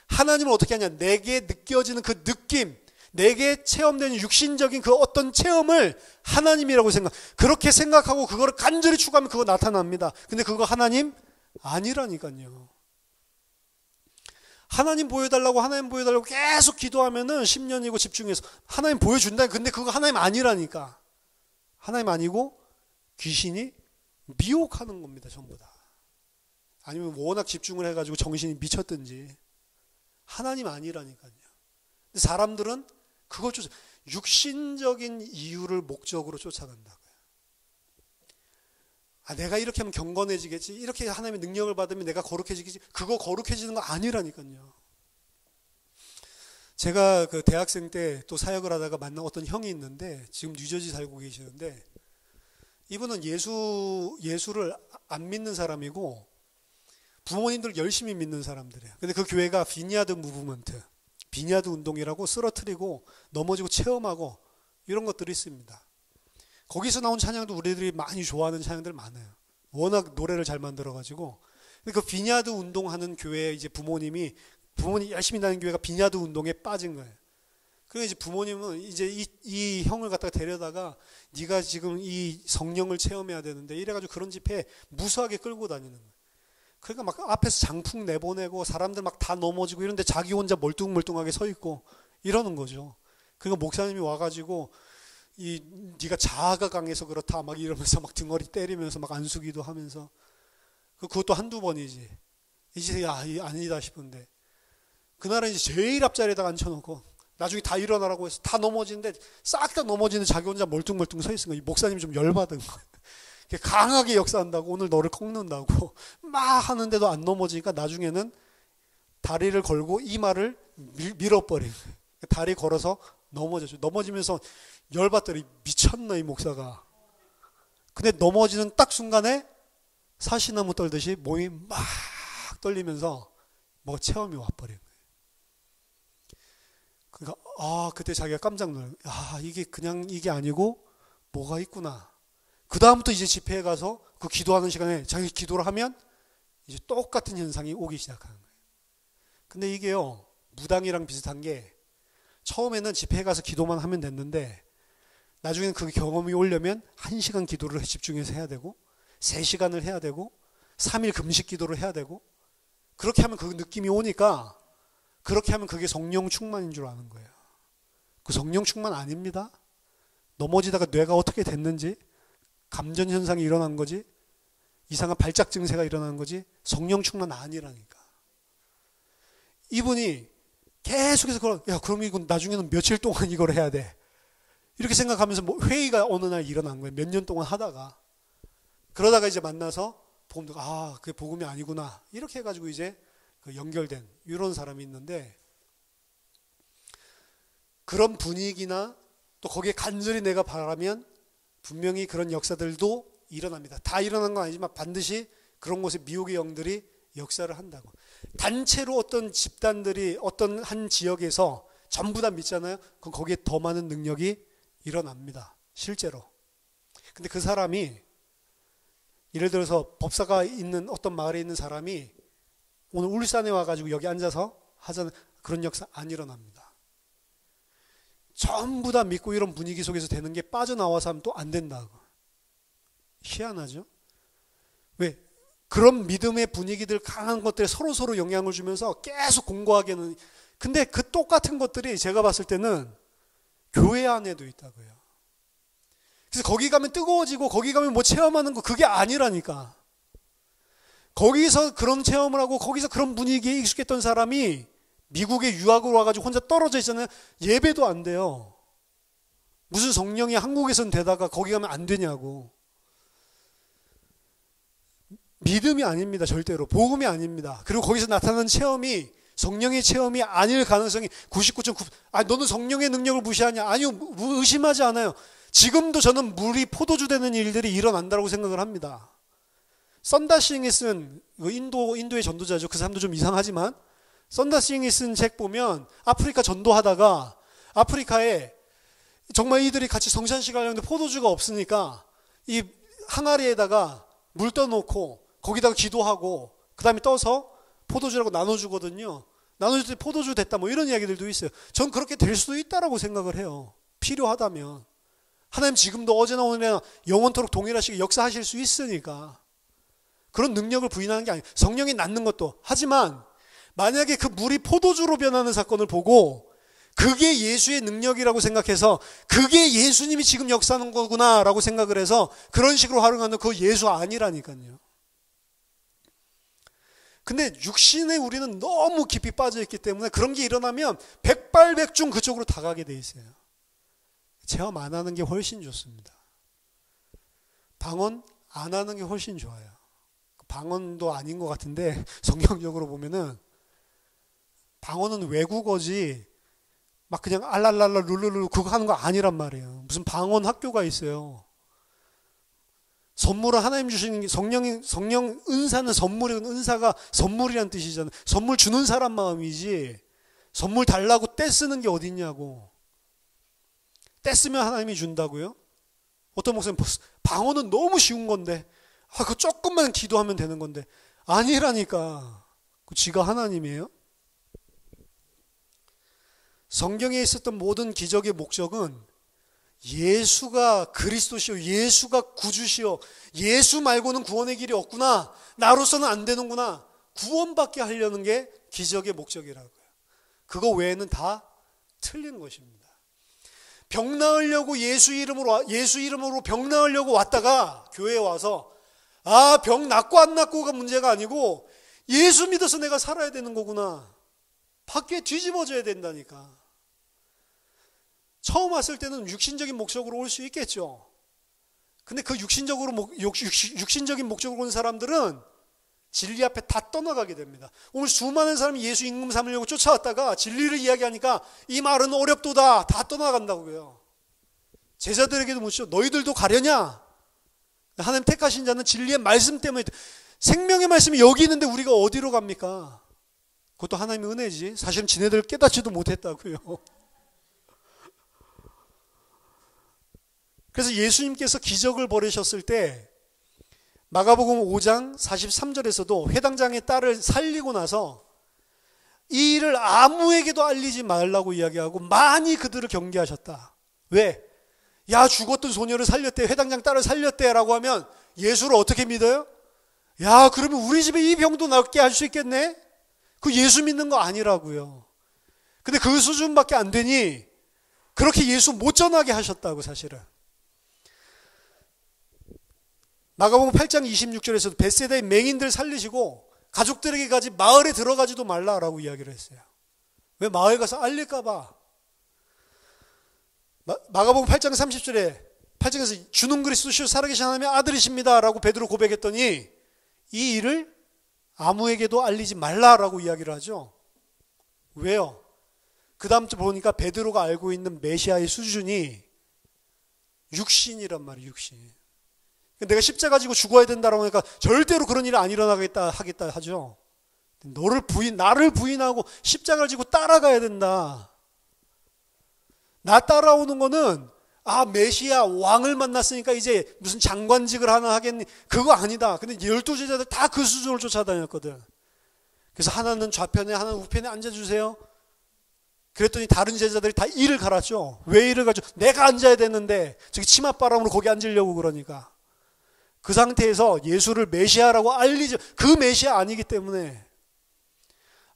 하나님은 어떻게 하냐? 내게 느껴지는 그 느낌, 내게 체험되는 육신적인 그 어떤 체험을 하나님이라고 그렇게 생각하고 그거를 간절히 추구하면 그거 나타납니다. 근데 그거 하나님 아니라니까요. 하나님 보여달라고 계속 기도하면은 10년이고 집중해서 하나님 보여준다. 근데 그거 하나님 아니라니까. 하나님 아니고 귀신이 미혹하는 겁니다. 전부 다. 아니면 워낙 집중을 해가지고 정신이 미쳤든지 하나님 아니라니까요. 근데 사람들은 그걸 육신적인 이유를 목적으로 쫓아간다고요. 내가 이렇게 하면 경건해지겠지. 이렇게 하나님의 능력을 받으면 내가 거룩해지겠지. 그거 거룩해지는 거 아니라니까요. 제가 그 대학생 때 또 사역을 하다가 만난 어떤 형이 있는데 지금 뉴저지 살고 계시는데 이분은 예수를 안 믿는 사람이고 부모님들 열심히 믿는 사람들이에요. 근데 그 교회가 비니아드 무브먼트, 비니아드 운동이라고 쓰러뜨리고 넘어지고 체험하고 이런 것들이 있습니다. 거기서 나온 찬양도 우리들이 많이 좋아하는 찬양들 많아요. 워낙 노래를 잘 만들어가지고. 그 비니아드 운동하는 교회에 이제 부모님이 열심히 다니는 교회가 비니아드 운동에 빠진 거예요. 그래서 이제 부모님은 이제 이 형을 갖다가 데려다가 네가 지금 이 성령을 체험해야 되는데 이래가지고 그런 집회에 무수하게 끌고 다니는 거예요. 그러니까 막 앞에서 장풍 내보내고 사람들 막 다 넘어지고 이런데 자기 혼자 멀뚱멀뚱하게 서 있고 이러는 거죠. 그러니까 목사님이 와가지고 네가 자아가 강해서 그렇다 막 이러면서 막 등허리 때리면서 막 안수기도 하면서 그것도 한두 번이지. 이제 아니다 싶은데 그날은 이제 제일 앞자리에다가 앉혀놓고 나중에 다 일어나라고 해서 다 넘어지는데 싹 다 넘어지는 자기 혼자 멀뚱멀뚱 서 있은 거예요. 이 목사님이 좀 열받은 거예요. 강하게 역사한다고 오늘 너를 꺾는다고 막 하는데도 안 넘어지니까 나중에는 다리를 걸고 이마를 밀어버린 거예요. 다리 걸어서 넘어졌죠. 넘어지면서 열받더니 미쳤나 이 목사가. 근데 넘어지는 딱 순간에 사시나무 떨듯이 몸이 막 떨리면서 뭐 체험이 와버린 거예요. 그러니까 그때 자기가 깜짝 놀라요. 이게 그냥 이게 아니고 뭐가 있구나. 그 다음부터 이제 집회에 가서 그 기도하는 시간에 자기 기도를 하면 이제 똑같은 현상이 오기 시작하는 거예요. 근데 이게요, 무당이랑 비슷한 게 처음에는 집회에 가서 기도만 하면 됐는데 나중에는 그 경험이 오려면 1시간 기도를 집중해서 해야 되고 3시간을 해야 되고 3일 금식 기도를 해야 되고 그렇게 하면 그 느낌이 오니까 그렇게 하면 그게 성령 충만인 줄 아는 거예요. 그 성령 충만 아닙니다. 넘어지다가 뇌가 어떻게 됐는지 감전 현상이 일어난 거지 이상한 발작 증세가 일어나는 거지 성령 충만 아니라니까. 이분이 계속해서 그럼 이건 나중에는 며칠 동안 이걸 해야 돼. 이렇게 생각하면서 뭐 회의가 어느 날 일어난 거예요. 몇 년 동안 하다가. 그러다가 이제 만나서 복음 듣고 그게 복음이 아니구나. 이렇게 해가지고 이제 그 연결된 이런 사람이 있는데 그런 분위기나 또 거기에 간절히 내가 바라면 분명히 그런 역사들도 일어납니다. 다 일어난 건 아니지만 반드시 그런 곳에 미혹의 영들이 역사를 한다고. 단체로 어떤 집단들이 어떤 한 지역에서 전부 다 믿잖아요. 그럼 거기에 더 많은 능력이 일어납니다. 실제로. 근데 그 사람이 예를 들어서 법사가 있는 어떤 마을에 있는 사람이 오늘 울산에 와가지고 여기 앉아서 하자는 그런 역사 안 일어납니다. 전부 다 믿고 이런 분위기 속에서 되는 게 빠져나와서 하면 또 안 된다고. 희한하죠? 왜? 그런 믿음의 분위기들 강한 것들에 서로 영향을 주면서 계속 공고하게는 근데 그 똑같은 것들이 제가 봤을 때는 교회 안에도 있다고요. 그래서 거기 가면 뜨거워지고 거기 가면 뭐 체험하는 거 그게 아니라니까. 거기서 그런 체험을 하고 거기서 그런 분위기에 익숙했던 사람이 미국에 유학으로 와가지고 혼자 떨어져 있잖아요. 예배도 안 돼요. 무슨 성령이 한국에선 되다가 거기 가면 안 되냐고. 믿음이 아닙니다. 절대로. 복음이 아닙니다. 그리고 거기서 나타나는 체험이 성령의 체험이 아닐 가능성이 99.9%. 너는 성령의 능력을 무시하냐? 아니요. 의심하지 않아요. 지금도 저는 물이 포도주 되는 일들이 일어난다고 생각을 합니다. 썬다싱이 쓴 인도의 전도자죠. 그 사람도 좀 이상하지만 썬다싱이 쓴 책 보면 아프리카 전도하다가 아프리카에 정말 이들이 같이 성찬식을 하려는데 포도주가 없으니까 이 항아리에다가 물 떠놓고 거기다가 기도하고 그 다음에 떠서 포도주라고 나눠주거든요. 나눠줄 때 포도주 됐다 뭐 이런 이야기들도 있어요. 전 그렇게 될 수도 있다라고 생각을 해요. 필요하다면. 하나님 지금도 어제나 오늘이나 영원토록 동일하시게 역사하실 수 있으니까 그런 능력을 부인하는 게 아니에요. 성령이 낳는 것도. 하지만 만약에 그 물이 포도주로 변하는 사건을 보고 그게 예수의 능력이라고 생각해서 그게 예수님이 지금 역사하는 거구나 라고 생각을 해서 그런 식으로 활용하는 그거 예수 아니라니까요. 근데 육신에 우리는 너무 깊이 빠져있기 때문에 그런 게 일어나면 백발백중 그쪽으로 다 가게 돼 있어요. 체험 안 하는 게 훨씬 좋습니다. 방언 안 하는 게 훨씬 좋아요. 방언도 아닌 것 같은데 성경적으로 보면은 방언은 외국어지 막 그냥 알랄랄라 룰루루 그거 하는 거 아니란 말이에요. 무슨 방언 학교가 있어요. 선물은 하나님 주시는 게 성령 은사는 선물이고 은사가 선물이란 뜻이잖아요. 선물 주는 사람 마음이지 선물 달라고 떼쓰는 게 어딨냐고. 떼쓰면 하나님이 준다고요? 어떤 목사님 방언은 너무 쉬운 건데 그 조금만 기도하면 되는 건데 아니라니까. 그 지가 하나님이에요? 성경에 있었던 모든 기적의 목적은 예수가 그리스도시요, 예수가 구주시요, 예수 말고는 구원의 길이 없구나, 나로서는 안 되는구나, 구원받게 하려는 게 기적의 목적이라고요. 그거 외에는 다 틀린 것입니다. 병 나으려고 예수 이름으로 병 나으려고 왔다가 교회에 와서 병 낫고 안 낫고가 문제가 아니고 예수 믿어서 내가 살아야 되는 거구나, 밖에 뒤집어져야 된다니까. 처음 왔을 때는 육신적인 목적으로 올 수 있겠죠. 근데 그 육신적인 목적으로 온 사람들은 진리 앞에 다 떠나가게 됩니다. 오늘 수많은 사람이 예수 임금 삼으려고 쫓아왔다가 진리를 이야기하니까 이 말은 어렵도다, 다 떠나간다고요. 제자들에게도 묻죠. 너희들도 가려냐? 하나님 택하신 자는 진리의 말씀 때문에, 생명의 말씀이 여기 있는데 우리가 어디로 갑니까? 그것도 하나님의 은혜지. 사실은 지네들 깨닫지도 못했다고요. 그래서 예수님께서 기적을 벌이셨을 때 마가복음 5장 43절에서도 회당장의 딸을 살리고 나서 이 일을 아무에게도 알리지 말라고 이야기하고 많이 그들을 경계하셨다. 왜? 야, 죽었던 소녀를 살렸대, 회당장 딸을 살렸대 라고 하면 예수를 어떻게 믿어요? 야, 그러면 우리 집에 이 병도 낫게 할 수 있겠네? 그 예수 믿는 거 아니라고요. 근데 그 수준밖에 안 되니 그렇게 예수 못 전하게 하셨다고. 사실은 마가복음 8장 26절에서도 벳세다의 맹인들 살리시고 가족들에게 가지 마을에 들어가지도 말라라고 이야기를 했어요. 왜? 마을 가서 알릴까 봐. 마가복음 8장 30절에 8장에서 주는 그리스도시요 살아계신 하나님의 아들이십니다 라고 베드로 고백했더니 이 일을 아무에게도 알리지 말라라고 이야기를 하죠. 왜요? 그 다음 주 보니까 베드로가 알고 있는 메시아의 수준이 육신이란 말이에요. 육신. 내가 십자가 지고 죽어야 된다라고 하니까 절대로 그런 일이 안 일어나겠다 하겠다 하죠. 나를 부인하고 십자가를 지고 따라가야 된다. 나 따라오는 거는 메시아 왕을 만났으니까 이제 무슨 장관직을 하나 하겠니? 그거 아니다. 근데 12제자들 다 그 수준을 쫓아다녔거든. 그래서 하나는 좌편에 하나는 우편에 앉아주세요. 그랬더니 다른 제자들이 다 이를 갈았죠. 왜 이를 갈죠? 내가 앉아야 되는데 저기 치맛바람으로 거기 앉으려고 그러니까. 그 상태에서 예수를 메시아라고 알리죠. 그 메시아 아니기 때문에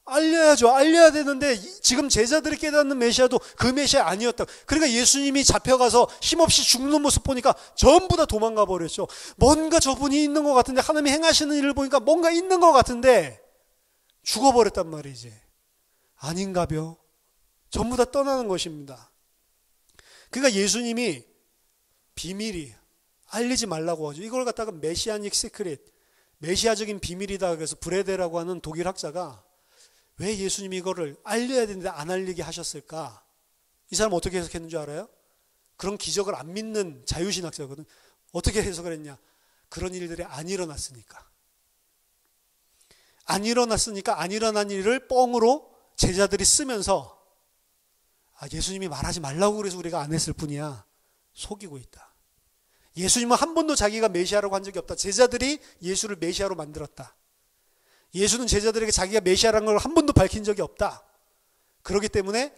알려야죠. 알려야 되는데 지금 제자들이 깨닫는 메시아도 그 메시아 아니었다. 그러니까 예수님이 잡혀가서 힘없이 죽는 모습 보니까 전부 다 도망가 버렸죠. 뭔가 저분이 있는 것 같은데, 하나님이 행하시는 일을 보니까 뭔가 있는 것 같은데 죽어버렸단 말이지. 아닌가벼. 전부 다 떠나는 것입니다. 그러니까 예수님이 비밀이 알리지 말라고 하죠. 이걸 갖다가 메시아닉 시크릿, 메시아적인 비밀이다. 그래서 브레데라고 하는 독일 학자가 왜 예수님이 이거를 알려야 되는데 안 알리게 하셨을까? 이 사람 어떻게 해석했는 줄 알아요? 그런 기적을 안 믿는 자유신학자거든. 어떻게 해석을 했냐? 그런 일들이 안 일어났으니까. 안 일어난 일을 뻥으로 제자들이 쓰면서 예수님이 말하지 말라고 그래서 우리가 안 했을 뿐이야. 속이고 있다. 예수님은 한 번도 자기가 메시아라고 한 적이 없다. 제자들이 예수를 메시아로 만들었다. 예수는 제자들에게 자기가 메시아라는 걸 한 번도 밝힌 적이 없다. 그렇기 때문에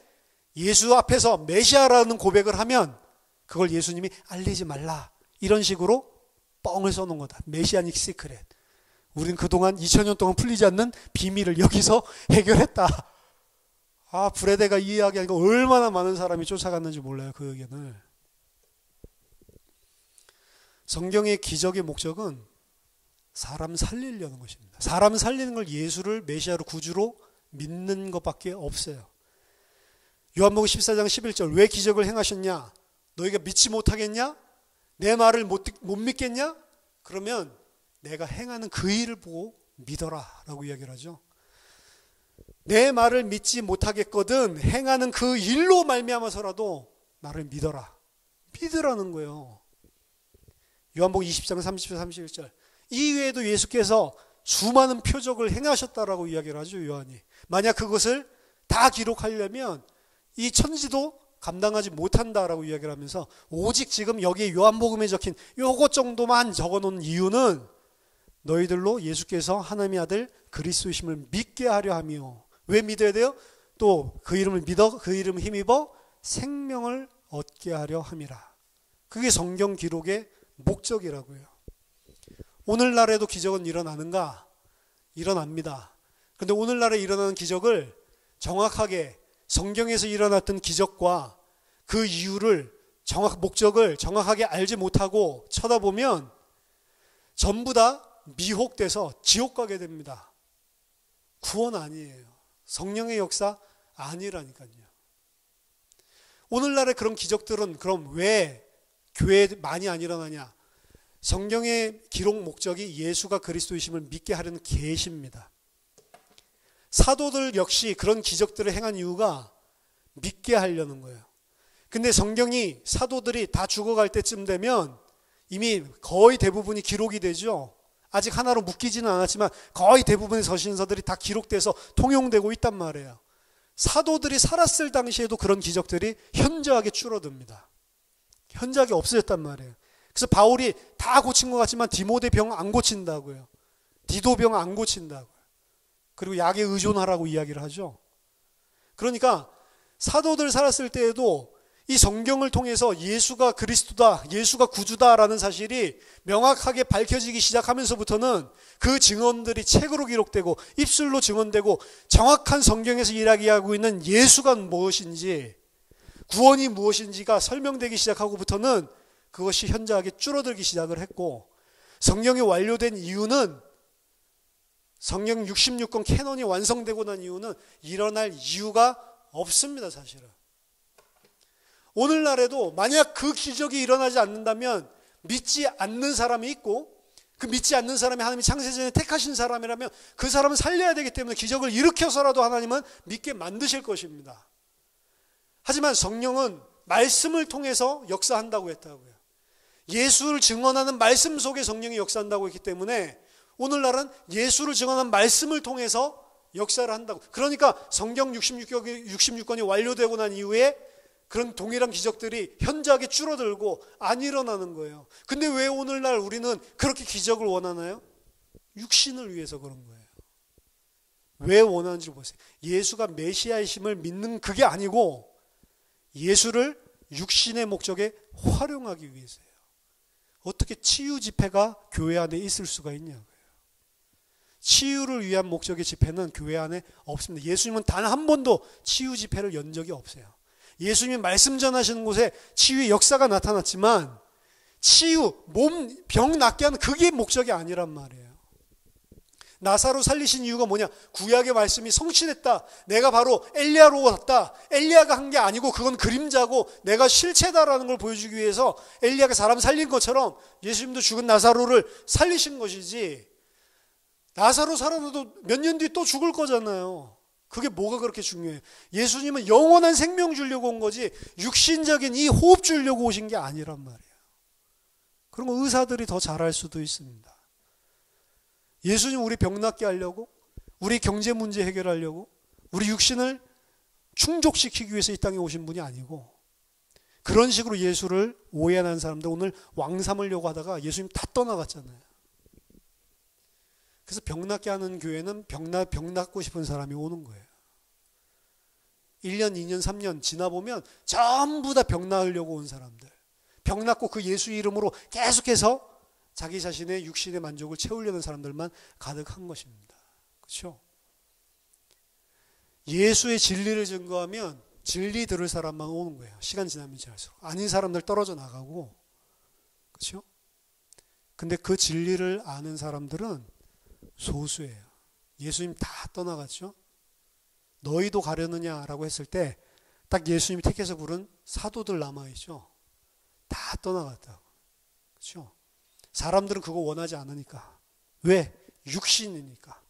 예수 앞에서 메시아라는 고백을 하면 그걸 예수님이 알리지 말라. 이런 식으로 뻥을 써놓은 거다. 메시아닉 시크릿. 우린 그동안 2000년 동안 풀리지 않는 비밀을 여기서 해결했다. 브레데가 이 이야기하니까 얼마나 많은 사람이 쫓아갔는지 몰라요. 그 의견을. 성경의 기적의 목적은 사람 살리려는 것입니다. 사람 살리는 걸 예수를 메시아로 구주로 믿는 것밖에 없어요. 요한복음 14장 11절 왜 기적을 행하셨냐? 너희가 믿지 못하겠냐? 내 말을 못 믿겠냐? 그러면 내가 행하는 그 일을 보고 믿어라 라고 이야기를 하죠. 내 말을 믿지 못하겠거든 행하는 그 일로 말미암아서라도 나를 믿어라. 믿으라는 거예요. 요한복음 20장 30절 31절. 이 외에도 예수께서 수많은 표적을 행하셨다라고 이야기를 하죠, 요한이. 만약 그것을 다 기록하려면 이 천지도 감당하지 못한다라고 이야기를 하면서 오직 지금 여기 요한복음에 적힌 요것 정도만 적어놓은 이유는 너희들로 예수께서 하나님의 아들 그리스도이심을 믿게 하려 하며. 왜 믿어야 돼요? 또 그 이름을 믿어 그 이름을 힘입어 생명을 얻게 하려 함이라. 그게 성경 기록의 목적이라고요. 오늘날에도 기적은 일어나는가? 일어납니다. 그런데 오늘날에 일어나는 기적을 정확하게 성경에서 일어났던 기적과 그 이유를 목적을 정확하게 알지 못하고 쳐다보면 전부 다 미혹돼서 지옥 가게 됩니다. 구원 아니에요. 성령의 역사 아니라니까요. 오늘날의 그런 기적들은 그럼 왜 교회에 많이 안 일어나냐? 성경의 기록 목적이 예수가 그리스도이심을 믿게 하려는 계시입니다. 사도들 역시 그런 기적들을 행한 이유가 믿게 하려는 거예요. 근데 성경이 사도들이 다 죽어갈 때쯤 되면 이미 거의 대부분이 기록이 되죠. 아직 하나로 묶이지는 않았지만 거의 대부분의 서신서들이 다 기록돼서 통용되고 있단 말이에요. 사도들이 살았을 당시에도 그런 기적들이 현저하게 줄어듭니다. 현저하게 없어졌단 말이에요. 그래서 바울이 다 고친 것 같지만 디모데 병 안 고친다고요. 디도 병 안 고친다고요. 그리고 약에 의존하라고 이야기를 하죠. 그러니까 사도들 살았을 때에도 이 성경을 통해서 예수가 그리스도다, 예수가 구주다라는 사실이 명확하게 밝혀지기 시작하면서부터는 그 증언들이 책으로 기록되고 입술로 증언되고 정확한 성경에서 이야기하고 있는 예수가 무엇인지, 구원이 무엇인지가 설명되기 시작하고부터는 그것이 현저하게 줄어들기 시작을 했고, 성경이 완료된 이유는, 성경 66권 캐논이 완성되고 난 이유는 일어날 이유가 없습니다, 사실은. 오늘날에도 만약 그 기적이 일어나지 않는다면 믿지 않는 사람이 있고, 그 믿지 않는 사람이 하나님이 창세전에 택하신 사람이라면 그 사람은 살려야 되기 때문에 기적을 일으켜서라도 하나님은 믿게 만드실 것입니다. 하지만 성령은 말씀을 통해서 역사한다고 했다고요. 예수를 증언하는 말씀 속에 성령이 역사한다고 했기 때문에 오늘날은 예수를 증언한 말씀을 통해서 역사를 한다고. 그러니까 성경 66권이 완료되고 난 이후에 그런 동일한 기적들이 현저하게 줄어들고 안 일어나는 거예요. 근데 왜 오늘날 우리는 그렇게 기적을 원하나요? 육신을 위해서 그런 거예요. 왜 원하는지 보세요. 예수가 메시아이심을 믿는 그게 아니고 예수를 육신의 목적에 활용하기 위해서예요. 어떻게 치유 집회가 교회 안에 있을 수가 있냐고요. 치유를 위한 목적의 집회는 교회 안에 없습니다. 예수님은 단 한 번도 치유 집회를 연 적이 없어요. 예수님이 말씀 전하시는 곳에 치유의 역사가 나타났지만 치유, 몸, 병 낫게 하는 그게 목적이 아니란 말이에요. 나사로 살리신 이유가 뭐냐? 구약의 말씀이 성취됐다. 내가 바로 엘리야로 왔다. 엘리야가 한 게 아니고 그건 그림자고 내가 실체다라는 걸 보여주기 위해서 엘리야가 사람 살린 것처럼 예수님도 죽은 나사로를 살리신 것이지, 나사로 살아도 몇 년 뒤에 또 죽을 거잖아요. 그게 뭐가 그렇게 중요해요? 예수님은 영원한 생명 주려고 온 거지 육신적인 이 호흡 주려고 오신 게 아니란 말이에요. 그런 거 의사들이 더 잘할 수도 있습니다. 예수님 우리 병 낫게 하려고, 우리 경제 문제 해결하려고, 우리 육신을 충족시키기 위해서 이 땅에 오신 분이 아니고, 그런 식으로 예수를 오해하는 사람들 오늘 왕 삼으려고 하다가 예수님 다 떠나갔잖아요. 그래서 병 낫게 하는 교회는 병 낫고 싶은 사람이 오는 거예요. 1년, 2년, 3년 지나보면 전부 다 병 나으려고 온 사람들. 병 낫고 그 예수 이름으로 계속해서 자기 자신의 육신의 만족을 채우려는 사람들만 가득한 것입니다. 그렇죠? 예수의 진리를 증거하면 진리 들을 사람만 오는 거예요. 시간 지나면 지날수록. 아닌 사람들 떨어져 나가고. 그렇죠? 근데 그 진리를 아는 사람들은 소수예요. 예수님 다 떠나갔죠? 너희도 가려느냐라고 했을 때 딱 예수님이 택해서 부른 사도들 남아있죠? 다 떠나갔다고. 그렇죠? 사람들은 그거 원하지 않으니까. 왜? 육신이니까.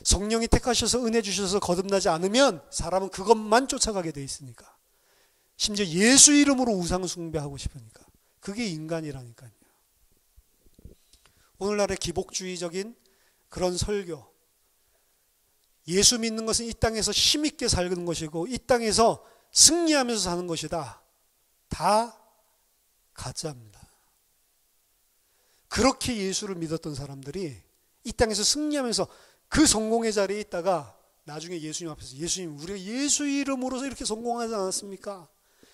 성령이 택하셔서 은혜 주셔서 거듭나지 않으면 사람은 그것만 쫓아가게 돼 있으니까. 심지어 예수 이름으로 우상 숭배하고 싶으니까. 그게 인간이라니까요. 오늘날의 기복주의적인 그런 설교, 예수 믿는 것은 이 땅에서 힘있게 사는 것이고 이 땅에서 승리하면서 사는 것이다. 다 가짜입니다. 그렇게 예수를 믿었던 사람들이 이 땅에서 승리하면서 그 성공의 자리에 있다가 나중에 예수님 앞에서 예수님, 우리가 예수 이름으로서 이렇게 성공하지 않았습니까?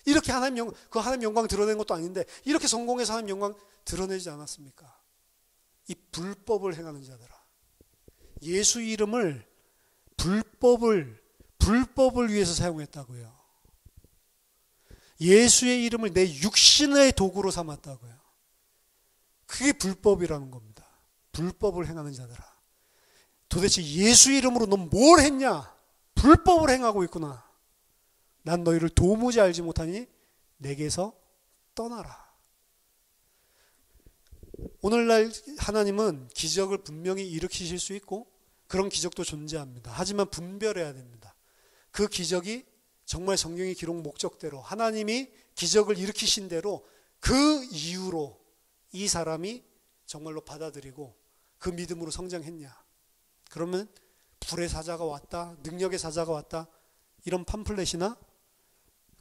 이렇게 하나님 영광 드러낸 것도 아닌데 이렇게 성공해서 하나님 영광 드러내지 않았습니까? 이 불법을 행하는 자들아, 예수 이름을 불법을 위해서 사용했다고요. 예수의 이름을 내 육신의 도구로 삼았다고요. 그게 불법이라는 겁니다. 불법을 행하는 자들아, 도대체 예수 이름으로 넌 뭘 했냐? 불법을 행하고 있구나. 난 너희를 도무지 알지 못하니 내게서 떠나라. 오늘날 하나님은 기적을 분명히 일으키실 수 있고 그런 기적도 존재합니다. 하지만 분별해야 됩니다. 그 기적이 정말 성경의 기록 목적대로 하나님이 기적을 일으키신 대로 그 이유로 이 사람이 정말로 받아들이고 그 믿음으로 성장했냐. 그러면 불의 사자가 왔다, 능력의 사자가 왔다, 이런 팜플렛이나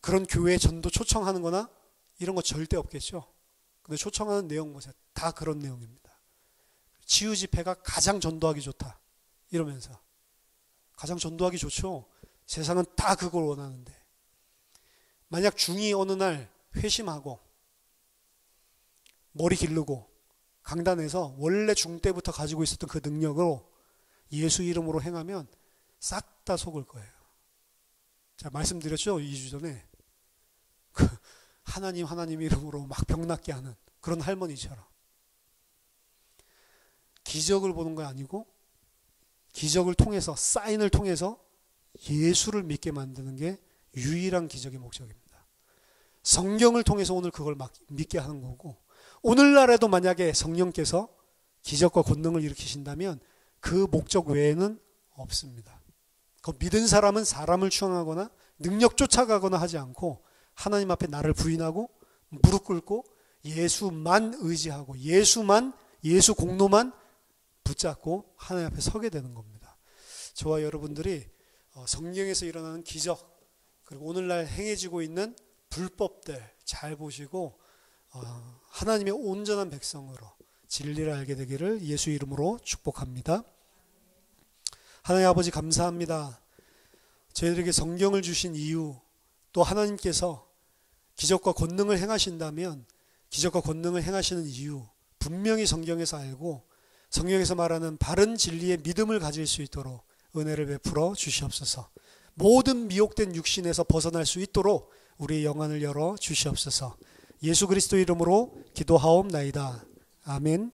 그런 교회 전도 초청하는 거나 이런 거 절대 없겠죠. 근데 초청하는 내용 보세요. 다 그런 내용입니다. 치유 집회가 가장 전도하기 좋다 이러면서. 가장 전도하기 좋죠. 세상은 다 그걸 원하는데. 만약 중이 어느 날 회심하고 머리 기르고 강단에서 원래 중 때부터 가지고 있었던 그 능력으로 예수 이름으로 행하면 싹 다 속을 거예요. 자, 말씀드렸죠? 2주 전에. 하나님 이름으로 막 병낫게 하는 그런 할머니처럼. 기적을 보는 거 아니고 기적을 통해서, 사인을 통해서 예수를 믿게 만드는 게 유일한 기적의 목적입니다. 성경을 통해서 오늘 그걸 막 믿게 하는 거고, 오늘날에도 만약에 성령께서 기적과 권능을 일으키신다면 그 목적 외에는 없습니다. 그 믿은 사람은 사람을 추앙하거나 능력 쫓아가거나 하지 않고 하나님 앞에 나를 부인하고 무릎 꿇고 예수만 의지하고 예수 공로만 붙잡고 하나님 앞에 서게 되는 겁니다. 저와 여러분들이 성경에서 일어나는 기적, 그리고 오늘날 행해지고 있는 불법들 잘 보시고 하나님의 온전한 백성으로 진리를 알게 되기를 예수 이름으로 축복합니다. 하나님 아버지 감사합니다. 저희들에게 성경을 주신 이유, 또 하나님께서 기적과 권능을 행하신다면 기적과 권능을 행하시는 이유 분명히 성경에서 알고 성경에서 말하는 바른 진리의 믿음을 가질 수 있도록 은혜를 베풀어 주시옵소서. 모든 미혹된 육신에서 벗어날 수 있도록 우리의 영안을 열어 주시옵소서. 예수 그리스도 이름으로 기도하옵나이다. 아멘.